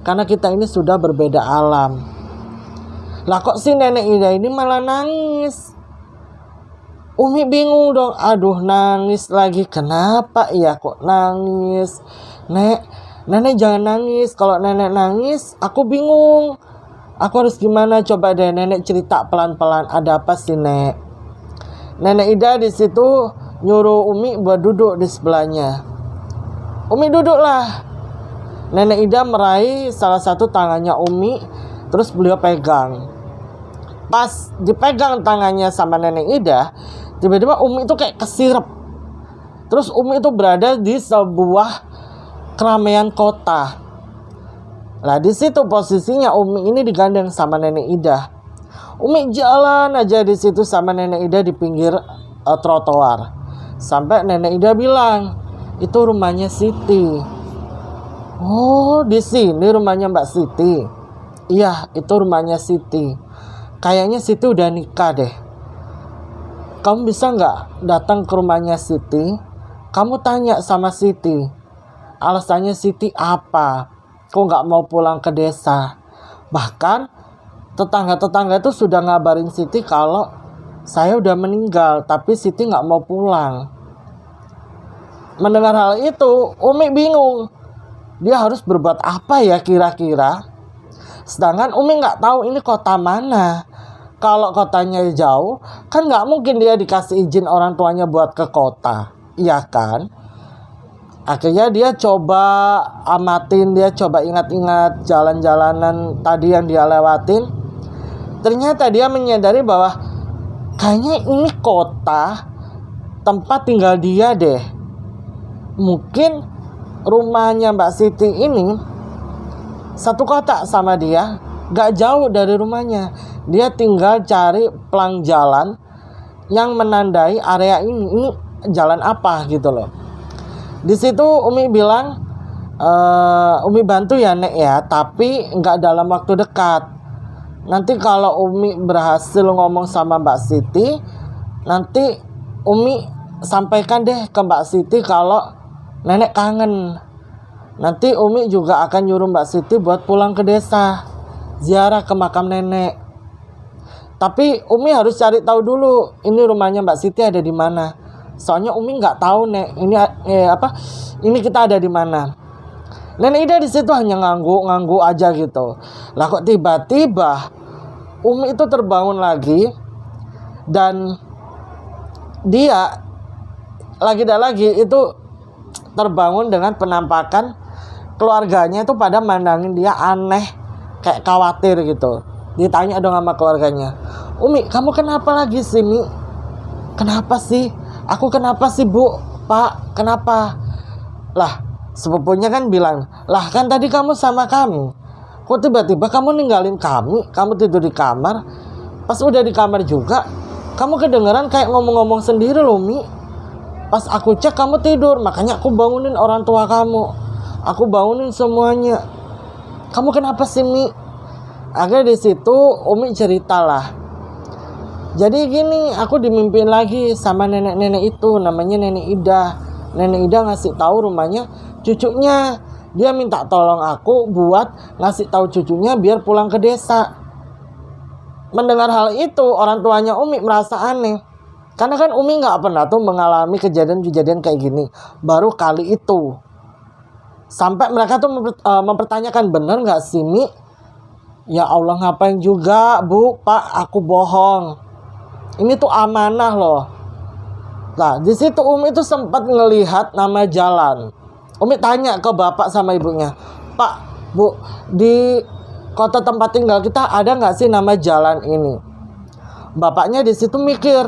Karena kita ini sudah berbeda alam." Lah kok si nenek Ida ini malah nangis? Umi bingung dong. Aduh, nangis lagi. Kenapa ya kok nangis? Nenek jangan nangis. Kalau nenek nangis aku bingung. Aku harus gimana? Coba deh nenek cerita pelan-pelan. Ada apa sih, Nek? Nenek Ida di situ nyuruh Umi buat duduk di sebelahnya. Umi duduklah. Nenek Ida meraih salah satu tangannya Umi, terus beliau pegang. Pas dipegang tangannya sama nenek Ida, tiba-tiba Umi itu kayak kesirep. Terus Umi itu berada di sebuah keramaian kota. Nah di situ posisinya Umi ini digandeng sama nenek Ida. Umi jalan aja di situ sama nenek Ida di pinggir trotoar. Sampai nenek Ida bilang, "Itu rumahnya Siti." "Oh, di sini rumahnya Mbak Siti?" "Iya, itu rumahnya Siti. Kayaknya Siti udah nikah deh. Kamu bisa nggak datang ke rumahnya Siti? Kamu tanya sama Siti. Alasannya Siti apa? Kok nggak mau pulang ke desa? Bahkan tetangga-tetangga itu sudah ngabarin Siti kalau saya udah meninggal, tapi Siti nggak mau pulang." Mendengar hal itu, Umi bingung. Dia harus berbuat apa ya kira-kira? Sedangkan Umi nggak tahu ini kota mana. Kalau kotanya jauh, kan nggak mungkin dia dikasih izin orang tuanya buat ke kota, iya kan? Akhirnya dia coba amatin, dia coba ingat-ingat jalan-jalanan tadi yang dia lewatin. Ternyata dia menyadari bahwa kayaknya ini kota tempat tinggal dia deh. Mungkin rumahnya Mbak Siti ini satu kota sama dia, gak jauh dari rumahnya. Dia tinggal cari pelang jalan yang menandai area ini. Ini jalan apa gitu loh. Di situ Umi bilang, "Umi bantu ya Nek ya, tapi nggak dalam waktu dekat. Nanti kalau Umi berhasil ngomong sama Mbak Siti, nanti Umi sampaikan deh ke Mbak Siti kalau nenek kangen. Nanti Umi juga akan nyuruh Mbak Siti buat pulang ke desa, ziarah ke makam nenek. Tapi Umi harus cari tahu dulu ini rumahnya Mbak Siti ada di mana. Soalnya Umi nggak tahu Nek, ini kita ada di mana." Nenek Ida di situ hanya ngangguk aja gitu. Lah kok tiba-tiba Umi itu terbangun lagi dan dia lagi itu terbangun dengan penampakan keluarganya itu pada mandangin dia aneh, kayak khawatir gitu. Ditanya dong sama keluarganya, "Umi, kamu kenapa lagi sih, Mi? Kenapa sih? Aku kenapa sih, Bu? Pak, kenapa?" Lah, sepupunya kan bilang, "Lah kan tadi kamu sama kami. Kok tiba-tiba kamu ninggalin kami? Kamu tidur di kamar. Pas udah di kamar juga, kamu kedengeran kayak ngomong-ngomong sendiri loh, Mi. Pas aku cek kamu tidur, makanya aku bangunin orang tua kamu. Aku bangunin semuanya. Kamu kenapa sih, Mi?" Akhirnya di situ Umi ceritalah. Jadi gini, aku dimimpiin lagi sama nenek-nenek itu, namanya Nenek Ida. Nenek Ida ngasih tahu rumahnya cucunya. Dia minta tolong aku buat ngasih tahu cucunya biar pulang ke desa. Mendengar hal itu, orang tuanya Umi merasa aneh. Karena kan Umi nggak pernah tuh mengalami kejadian-kejadian kayak gini. Baru kali itu. Sampai mereka tuh mempertanyakan, "Bener nggak sih, Mi?" "Ya Allah, ngapain juga, Bu, Pak, aku bohong. Ini tuh amanah loh." Nah, di situ Umi itu sempat ngelihat nama jalan. Umi tanya ke bapak sama ibunya, "Pak, Bu, di kota tempat tinggal kita ada nggak sih nama jalan ini?" Bapaknya di situ mikir,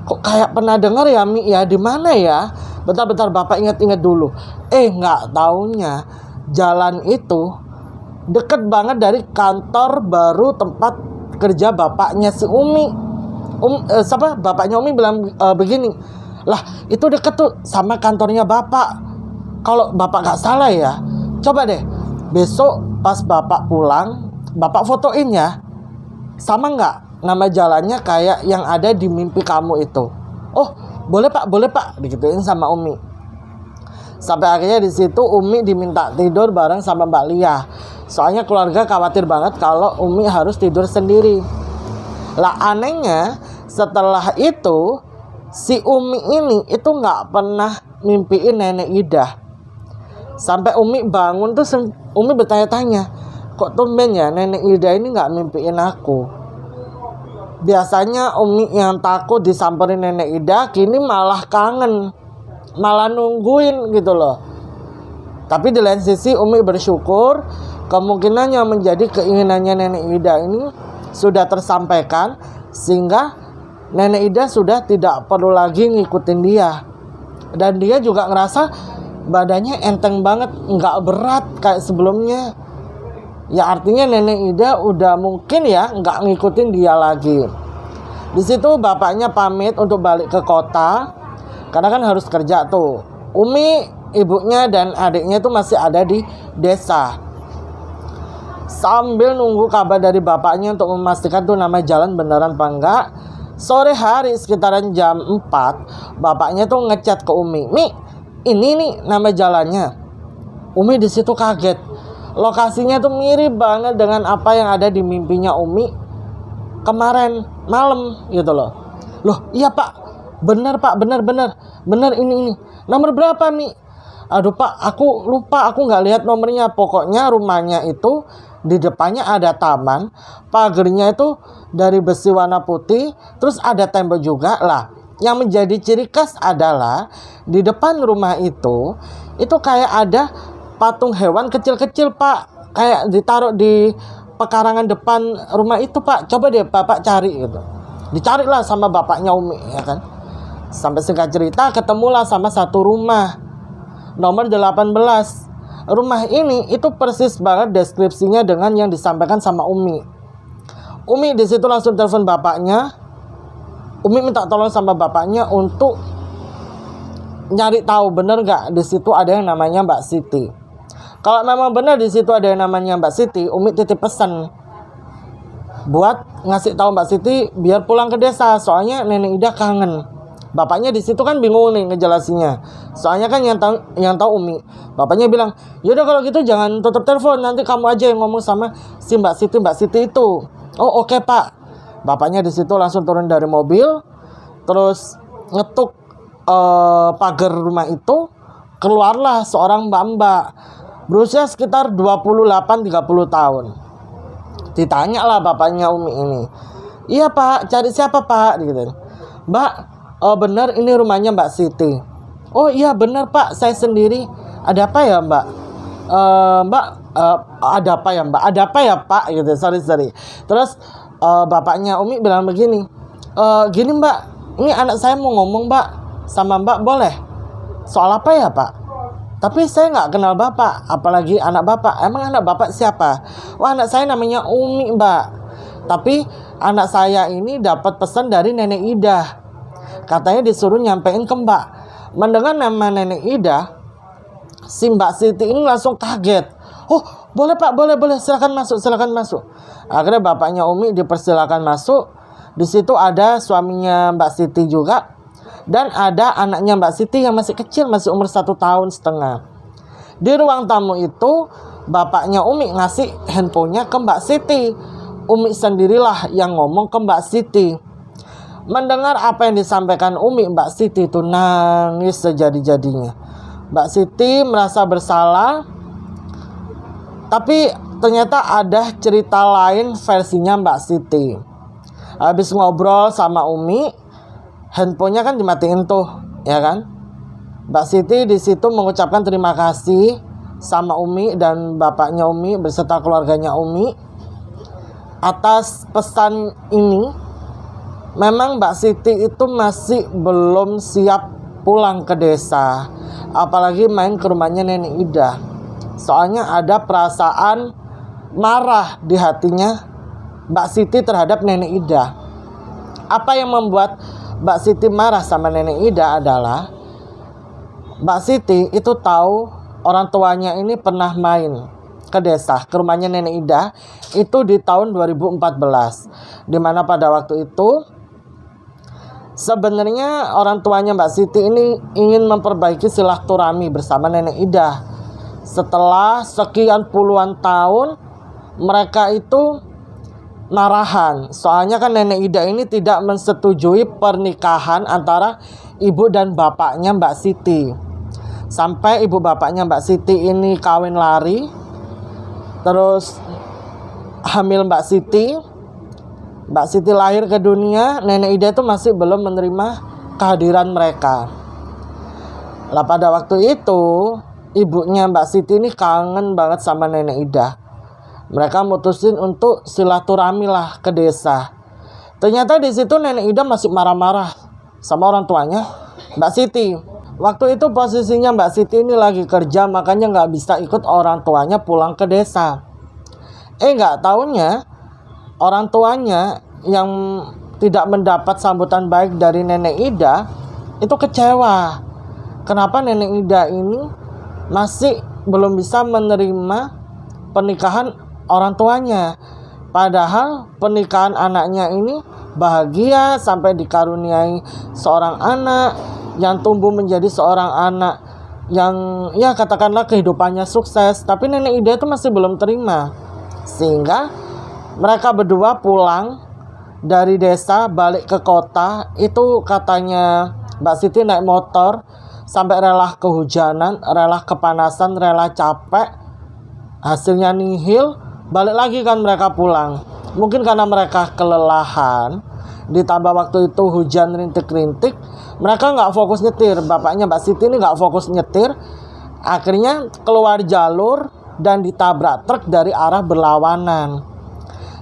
"Kok kayak pernah dengar ya, Mi, ya, di mana ya?" Bentar, bapak ingat-ingat dulu. Nggak taunya jalan itu deket banget dari kantor baru tempat kerja bapaknya si Umi. Bapaknya Umi bilang begini, "Lah, itu deket tuh sama kantornya bapak. Kalau bapak nggak salah ya, coba deh besok pas bapak pulang, bapak fotoin ya. Sama nggak nama jalannya kayak yang ada di mimpi kamu itu?" "Oh, boleh Pak," digituin sama Umi. Sampai akhirnya di situ Umi diminta tidur bareng sama Mbak Lia. Soalnya keluarga khawatir banget kalau Umi harus tidur sendiri. Lah anehnya setelah itu si Umi ini itu nggak pernah mimpiin Nenek Ida. Sampai Umi bangun tuh Umi bertanya-tanya, "Kok tumben ya Nenek Ida ini nggak mimpiin aku?" Biasanya Umi yang takut disamperin Nenek Ida, kini malah kangen, malah nungguin gitu loh. Tapi di lain sisi Umi bersyukur kemungkinan yang menjadi keinginannya Nenek Ida ini sudah tersampaikan, sehingga Nenek Ida sudah tidak perlu lagi ngikutin dia. Dan dia juga ngerasa badannya enteng banget, nggak berat kayak sebelumnya. Ya artinya Nenek Ida udah mungkin ya nggak ngikutin dia lagi. Di situ bapaknya pamit untuk balik ke kota karena kan harus kerja tuh. Umi, ibunya dan adiknya itu masih ada di desa. Sambil nunggu kabar dari bapaknya untuk memastikan tuh nama jalan beneran apa enggak, sore hari sekitaran jam 4, bapaknya tuh ngechat ke Umi, "Mi, ini nih nama jalannya." Umi di situ kaget. Lokasinya tuh mirip banget dengan apa yang ada di mimpinya Umi kemarin malam gitu loh. "Loh, iya Pak, bener Pak, bener ini. Nomor berapa, Mi?" "Aduh Pak, aku lupa, aku nggak lihat nomornya. Pokoknya rumahnya itu di depannya ada taman, pagernya itu dari besi warna putih, terus ada tembok juga." Lah, yang menjadi ciri khas adalah di depan rumah itu kayak ada patung hewan kecil-kecil, Pak. Kayak ditaruh di pekarangan depan rumah itu, Pak. Coba deh Bapak cari gitu. Dicarilah sama bapaknya Umi, ya kan. Sampai singkat cerita ketemulah sama satu rumah nomor 18. Rumah ini itu persis banget deskripsinya dengan yang disampaikan sama Umi. Umi di situ langsung telepon bapaknya. Umi minta tolong sama bapaknya untuk nyari tahu bener nggak di situ ada yang namanya Mbak Siti. Kalau memang benar di situ ada yang namanya Mbak Siti, Umi titip pesan buat ngasih tahu Mbak Siti biar pulang ke desa. Soalnya Nenek Ida kangen. Bapaknya di situ kan bingung nih ngejelasinnya. Soalnya kan yang tahu Umi. Bapaknya bilang, "Yaudah kalau gitu jangan tutup telepon, nanti kamu aja yang ngomong sama si Mbak Siti itu." "Oh, oke, Pak." Bapaknya di situ langsung turun dari mobil, terus ngetuk pagar rumah itu. Keluarlah seorang mbak-mbak. berusia sekitar 28-30 tahun. Ditanya lah bapaknya Umi ini, "Iya Pak, cari siapa Pak?" gitu. "Mbak, oh benar ini rumahnya Mbak Siti." "Oh iya benar Pak, saya sendiri." "Ada apa ya Mbak?" "Mbak, ada apa ya Mbak? Ada apa ya Pak?" gitu. Sorry. Terus bapaknya Umi bilang begini, "Gini Mbak, ini anak saya mau ngomong Mbak sama Mbak, boleh?" "Soal apa ya Pak?" "Tapi saya nggak kenal Bapak, apalagi anak Bapak." "Emang anak Bapak siapa?" "Wah, anak saya namanya Umi Mbak. Tapi anak saya ini dapat pesan dari Nenek Ida. Katanya disuruh nyampein ke Mbak." Mendengar nama Nenek Ida, si Mbak Siti ini langsung kaget. "Oh, boleh Pak, boleh, silakan masuk. Akhirnya bapaknya Umi dipersilakan masuk. Di situ ada suaminya Mbak Siti juga. Dan ada anaknya Mbak Siti yang masih kecil, masih umur 1,5 tahun. Di ruang tamu itu, bapaknya Umi ngasih handphonenya ke Mbak Siti. Umi sendirilah yang ngomong ke Mbak Siti. Mendengar apa yang disampaikan Umi, Mbak Siti itu nangis sejadi-jadinya. Mbak Siti merasa bersalah, tapi ternyata ada cerita lain versinya Mbak Siti. Habis ngobrol sama Umi, handphonenya kan dimatiin tuh, ya kan? Mbak Siti di situ mengucapkan terima kasih sama Umi dan bapaknya Umi beserta keluarganya Umi atas pesan ini. Memang Mbak Siti itu masih belum siap pulang ke desa, apalagi main ke rumahnya Nenek Ida. Soalnya ada perasaan marah di hatinya Mbak Siti terhadap Nenek Ida. Apa yang membuat Mbak Siti marah sama Nenek Ida adalah Mbak Siti itu tahu orang tuanya ini pernah main ke desa, ke rumahnya Nenek Ida itu di tahun 2014, dimana pada waktu itu sebenarnya orang tuanya Mbak Siti ini ingin memperbaiki silaturahmi bersama Nenek Ida. Setelah sekian puluhan tahun mereka itu marahan, soalnya kan Nenek Ida ini tidak mensetujui pernikahan antara ibu dan bapaknya Mbak Siti. Sampai ibu bapaknya Mbak Siti ini kawin lari, terus hamil Mbak Siti lahir ke dunia. Nenek Ida itu masih belum menerima kehadiran mereka. Lah pada waktu itu ibunya Mbak Siti ini kangen banget sama Nenek Ida. Mereka mutusin untuk silaturahmi lah ke desa. Ternyata di situ Nenek Ida masih marah-marah sama orang tuanya Mbak Siti. Waktu itu posisinya Mbak Siti ini lagi kerja, makanya nggak bisa ikut orang tuanya pulang ke desa. Nggak taunya orang tuanya yang tidak mendapat sambutan baik dari Nenek Ida itu kecewa. Kenapa Nenek Ida ini masih belum bisa menerima pernikahan orang tuanya, padahal pernikahan anaknya ini bahagia sampai dikaruniai seorang anak yang tumbuh menjadi seorang anak yang ya katakanlah kehidupannya sukses. Tapi Nenek Ida itu masih belum terima, sehingga mereka berdua pulang dari desa balik ke kota. Itu katanya Mbak Siti naik motor sampai rela kehujanan, rela kepanasan, rela capek, hasilnya nihil. Balik lagi kan mereka pulang. Mungkin karena mereka kelelahan, ditambah waktu itu hujan rintik-rintik, mereka nggak fokus nyetir. Bapaknya Mbak Siti ini nggak fokus nyetir, akhirnya keluar jalur dan ditabrak truk dari arah berlawanan.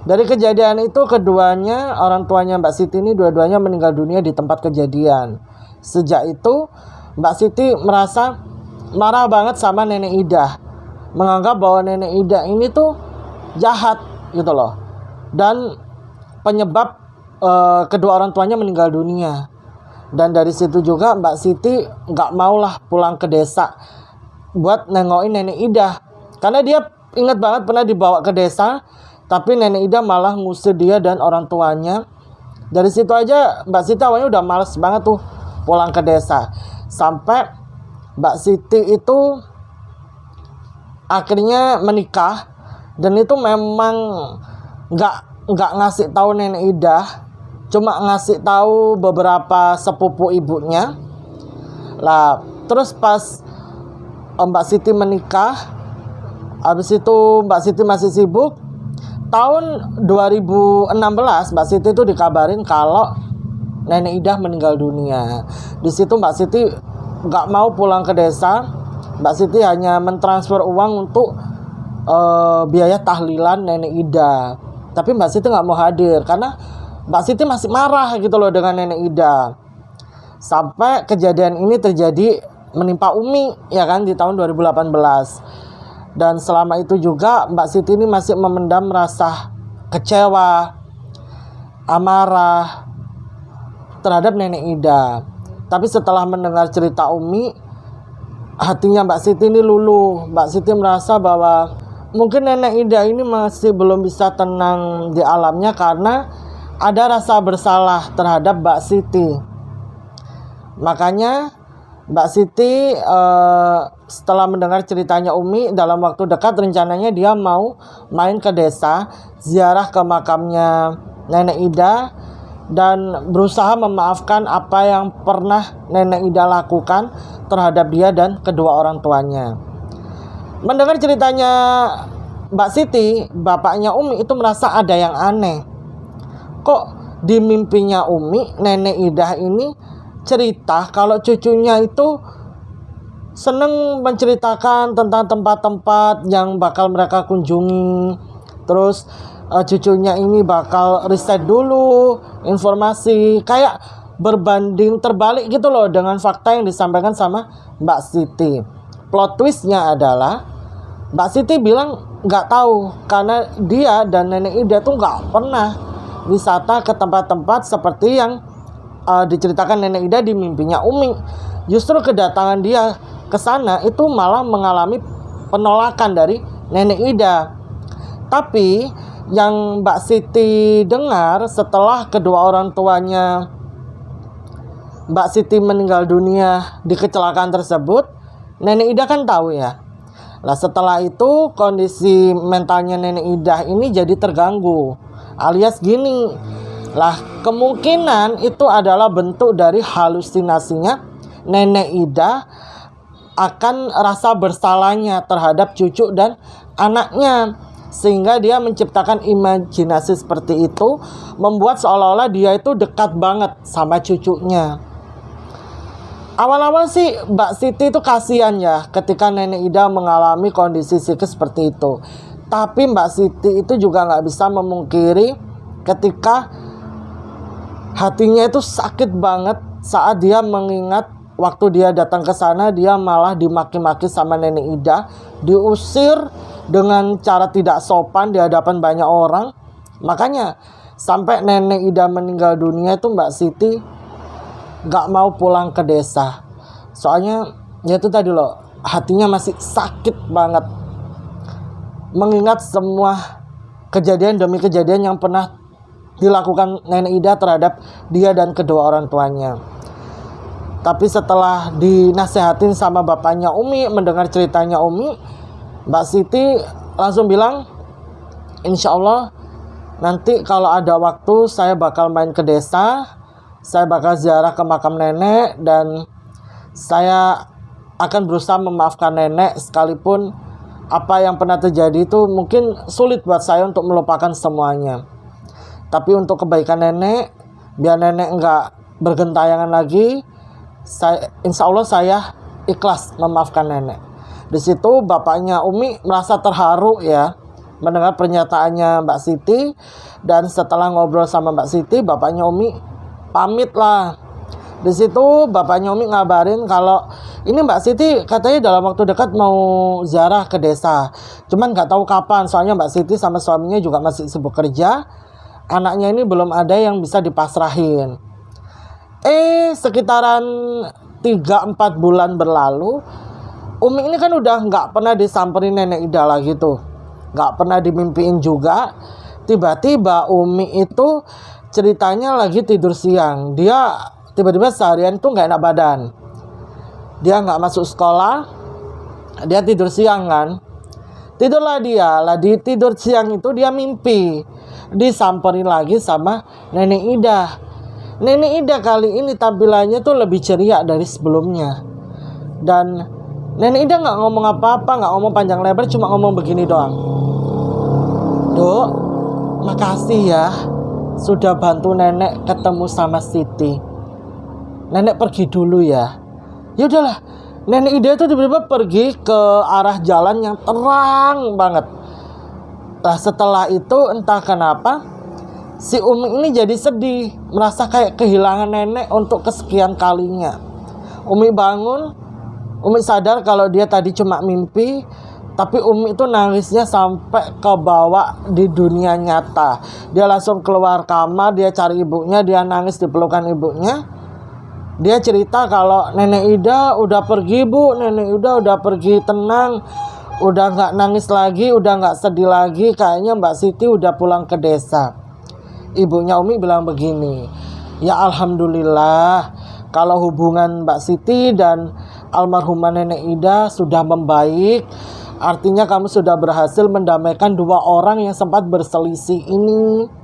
Dari kejadian itu keduanya, orang tuanya Mbak Siti ini dua-duanya meninggal dunia di tempat kejadian. Sejak itu Mbak Siti merasa marah banget sama Nenek Ida, menganggap bahwa Nenek Ida ini tuh jahat gitu loh, dan penyebab kedua orang tuanya meninggal dunia. Dan dari situ juga Mbak Siti nggak maulah pulang ke desa buat nengokin Nenek Ida, karena dia ingat banget pernah dibawa ke desa, tapi Nenek Ida malah ngusir dia dan orang tuanya. Dari situ aja Mbak Siti awalnya udah males banget tuh pulang ke desa, sampai Mbak Siti itu akhirnya menikah. Dan itu memang nggak ngasih tahu Nenek Ida, cuma ngasih tahu beberapa sepupu ibunya. Lah terus pas Mbak Siti menikah, Habis itu Mbak Siti masih sibuk. Tahun 2016 Mbak Siti itu dikabarin kalau Nenek Ida meninggal dunia. Di situ Mbak Siti nggak mau pulang ke desa. Mbak Siti hanya mentransfer uang untuk biaya tahlilan Nenek Ida. Tapi Mbak Siti nggak mau hadir karena Mbak Siti masih marah gitu loh dengan Nenek Ida. Sampai kejadian ini terjadi menimpa Umi ya kan di tahun 2018. Dan selama itu juga Mbak Siti ini masih memendam rasa kecewa, amarah terhadap Nenek Ida. Tapi setelah mendengar cerita Umi, hatinya Mbak Siti ini luluh. Mbak Siti merasa bahwa mungkin Nenek Ida ini masih belum bisa tenang di alamnya karena ada rasa bersalah terhadap Mbak Siti. Makanya Mbak Siti setelah mendengar ceritanya Umi, dalam waktu dekat rencananya dia mau main ke desa, ziarah ke makamnya Nenek Ida, dan berusaha memaafkan apa yang pernah Nenek Ida lakukan terhadap dia dan kedua orang tuanya. Mendengar ceritanya Mbak Siti, bapaknya Umi itu merasa ada yang aneh. Kok di mimpinya Umi, Nenek Ida ini cerita kalau cucunya itu seneng menceritakan tentang tempat-tempat yang bakal mereka kunjungi. Terus cucunya ini bakal riset dulu informasi, kayak berbanding terbalik gitu loh dengan fakta yang disampaikan sama Mbak Siti. Plot twistnya adalah Mbak Siti bilang nggak tahu karena dia dan Nenek Ida tuh nggak pernah wisata ke tempat-tempat seperti yang diceritakan Nenek Ida di mimpinya Umi. Justru kedatangan dia ke sana itu malah mengalami penolakan dari Nenek Ida. Tapi yang Mbak Siti dengar setelah kedua orang tuanya Mbak Siti meninggal dunia di kecelakaan tersebut, Nenek Ida kan tahu ya. Lah setelah itu kondisi mentalnya Nenek Ida ini jadi terganggu. Alias gini, lah kemungkinan itu adalah bentuk dari halusinasinya Nenek Ida akan rasa bersalahnya terhadap cucu dan anaknya. Sehingga dia menciptakan imajinasi seperti itu, membuat seolah-olah dia itu dekat banget sama cucunya. Awal-awal sih Mbak Siti itu kasihan ya ketika Nenek Ida mengalami kondisi psikis seperti itu. Tapi Mbak Siti itu juga nggak bisa memungkiri ketika hatinya itu sakit banget saat dia mengingat waktu dia datang ke sana, dia malah dimaki-maki sama Nenek Ida, diusir dengan cara tidak sopan di hadapan banyak orang. Makanya sampai Nenek Ida meninggal dunia itu Mbak Siti gak mau pulang ke desa. Soalnya ya itu tadi loh, hatinya masih sakit banget mengingat semua kejadian demi kejadian yang pernah dilakukan Nenek Ida terhadap dia dan kedua orang tuanya. Tapi setelah dinasehatin sama bapaknya Umi, mendengar ceritanya Umi, Mbak Siti langsung bilang, insya Allah nanti kalau ada waktu saya bakal main ke desa, saya bakal ziarah ke makam nenek, dan saya akan berusaha memaafkan nenek sekalipun apa yang pernah terjadi itu mungkin sulit buat saya untuk melupakan semuanya. Tapi untuk kebaikan nenek, biar nenek nggak bergentayangan lagi, insya Allah saya ikhlas memaafkan nenek. Di situ bapaknya Umi merasa terharu ya mendengar pernyataannya Mbak Siti, dan setelah ngobrol sama Mbak Siti, bapaknya Umi pamit lah. Di situ bapaknya Umi ngabarin kalau ini Mbak Siti katanya dalam waktu dekat mau ziarah ke desa, cuman nggak tahu kapan, soalnya Mbak Siti sama suaminya juga masih sibuk kerja, anaknya ini belum ada yang bisa dipasrahin. Sekitaran 3-4 bulan berlalu, Umi ini kan udah nggak pernah disamperin Nenek Ida lagi tuh, nggak pernah dimimpiin juga. Tiba-tiba Umi itu ceritanya lagi tidur siang, dia tiba-tiba seharian tuh nggak enak badan, dia nggak masuk sekolah, dia tidur siang kan. Tidurlah dia, lah di tidur siang itu dia mimpi disamperin lagi sama Nenek Ida. Nenek Ida kali ini tampilannya tuh lebih ceria dari sebelumnya, dan Nenek Ida nggak ngomong apa-apa, nggak ngomong panjang lebar, cuma ngomong begini doang. Dok, makasih ya sudah bantu nenek ketemu sama Siti. Nenek pergi dulu ya. Ya udahlah, Nenek Ida itu tiba-tiba pergi ke arah jalan yang terang banget. Nah setelah itu entah kenapa si Umi ini jadi sedih, merasa kayak kehilangan nenek untuk kesekian kalinya. Umi bangun, Umi sadar kalau dia tadi cuma mimpi, tapi Umi itu nangisnya sampai ke bawah di dunia nyata. Dia langsung keluar kamar, dia cari ibunya, dia nangis di pelukan ibunya. Dia cerita kalau Nenek Ida udah pergi bu, Nenek Ida udah pergi, tenang, udah nggak nangis lagi, udah nggak sedih lagi, kayaknya Mbak Siti udah pulang ke desa. Ibunya Umi bilang begini, ya alhamdulillah kalau hubungan Mbak Siti dan almarhumah Nenek Ida sudah membaik, artinya kamu sudah berhasil mendamaikan dua orang yang sempat berselisih ini.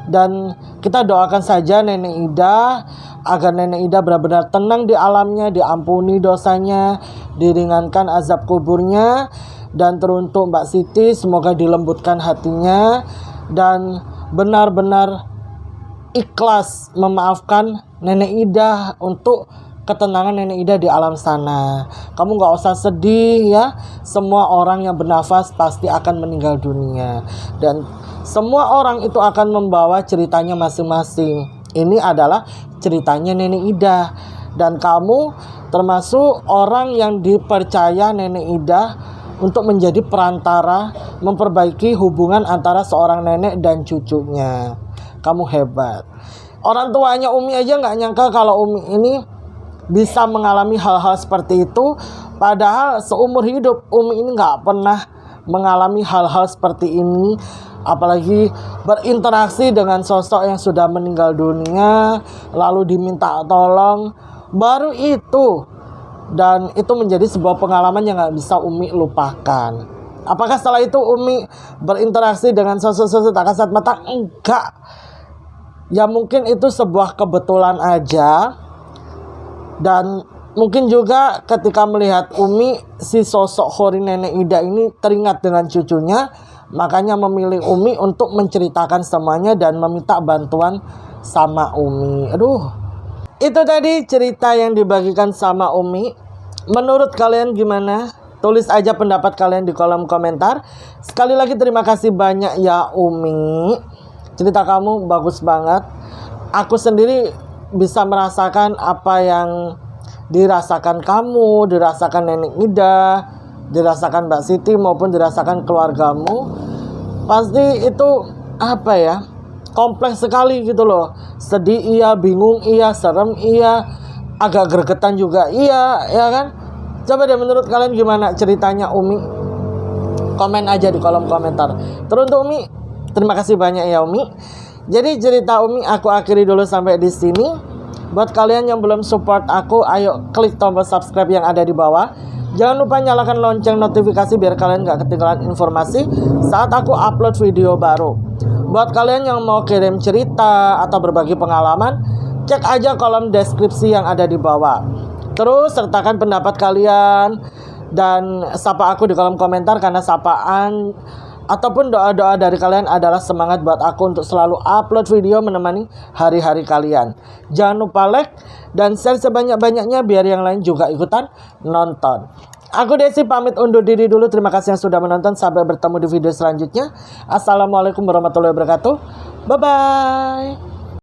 Dan kita doakan saja Nenek Ida agar Nenek Ida benar-benar tenang di alamnya, diampuni dosanya, diringankan azab kuburnya. Dan teruntuk Mbak Siti semoga dilembutkan hatinya dan benar-benar ikhlas memaafkan Nenek Ida untuk ketenangan Nenek Ida di alam sana. Kamu gak usah sedih ya. Semua orang yang bernafas pasti akan meninggal dunia. Dan semua orang itu akan membawa ceritanya masing-masing. Ini adalah ceritanya Nenek Ida. Dan kamu termasuk orang yang dipercaya Nenek Ida untuk menjadi perantara memperbaiki hubungan antara seorang nenek dan cucunya. Kamu hebat. Orang tuanya Umi aja gak nyangka kalau Umi ini bisa mengalami hal-hal seperti itu. Padahal seumur hidup Umi ini gak pernah mengalami hal-hal seperti ini, apalagi berinteraksi dengan sosok yang sudah meninggal dunia lalu diminta tolong. Baru itu, dan itu menjadi sebuah pengalaman yang gak bisa Umi lupakan. Apakah setelah itu Umi berinteraksi dengan sosok-sosok tak kasat mata? Enggak. Ya mungkin itu sebuah kebetulan aja. Dan mungkin juga ketika melihat Umi, si sosok Hori Nenek Ida ini teringat dengan cucunya, makanya memilih Umi untuk menceritakan semuanya dan meminta bantuan sama Umi. Aduh, itu tadi cerita yang dibagikan sama Umi. Menurut kalian gimana? Tulis aja pendapat kalian di kolom komentar. Sekali lagi terima kasih banyak ya Umi. Cerita kamu bagus banget. Aku sendiri bisa merasakan apa yang dirasakan kamu, dirasakan Nenek Ida, dirasakan Mbak Siti maupun dirasakan keluargamu. Pasti itu apa ya, kompleks sekali gitu loh. Sedih iya, bingung iya, serem iya, agak gregetan juga iya, ya kan? Coba deh menurut kalian gimana ceritanya Umi? Komen aja di kolom komentar. Teruntuk Umi, terima kasih banyak ya Umi. Jadi cerita Umi aku akhiri dulu sampai di sini. Buat kalian yang belum support aku, ayo klik tombol subscribe yang ada di bawah. Jangan lupa nyalakan lonceng notifikasi biar kalian gak ketinggalan informasi saat aku upload video baru. Buat kalian yang mau kirim cerita atau berbagi pengalaman, cek aja kolom deskripsi yang ada di bawah. Terus sertakan pendapat kalian dan sapa aku di kolom komentar, karena sapaan ataupun doa-doa dari kalian adalah semangat buat aku untuk selalu upload video menemani hari-hari kalian. Jangan lupa like dan share sebanyak-banyaknya biar yang lain juga ikutan nonton. Aku Desi pamit undur diri dulu. Terima kasih yang sudah menonton. Sampai bertemu di video selanjutnya. Assalamualaikum warahmatullahi wabarakatuh. Bye-bye.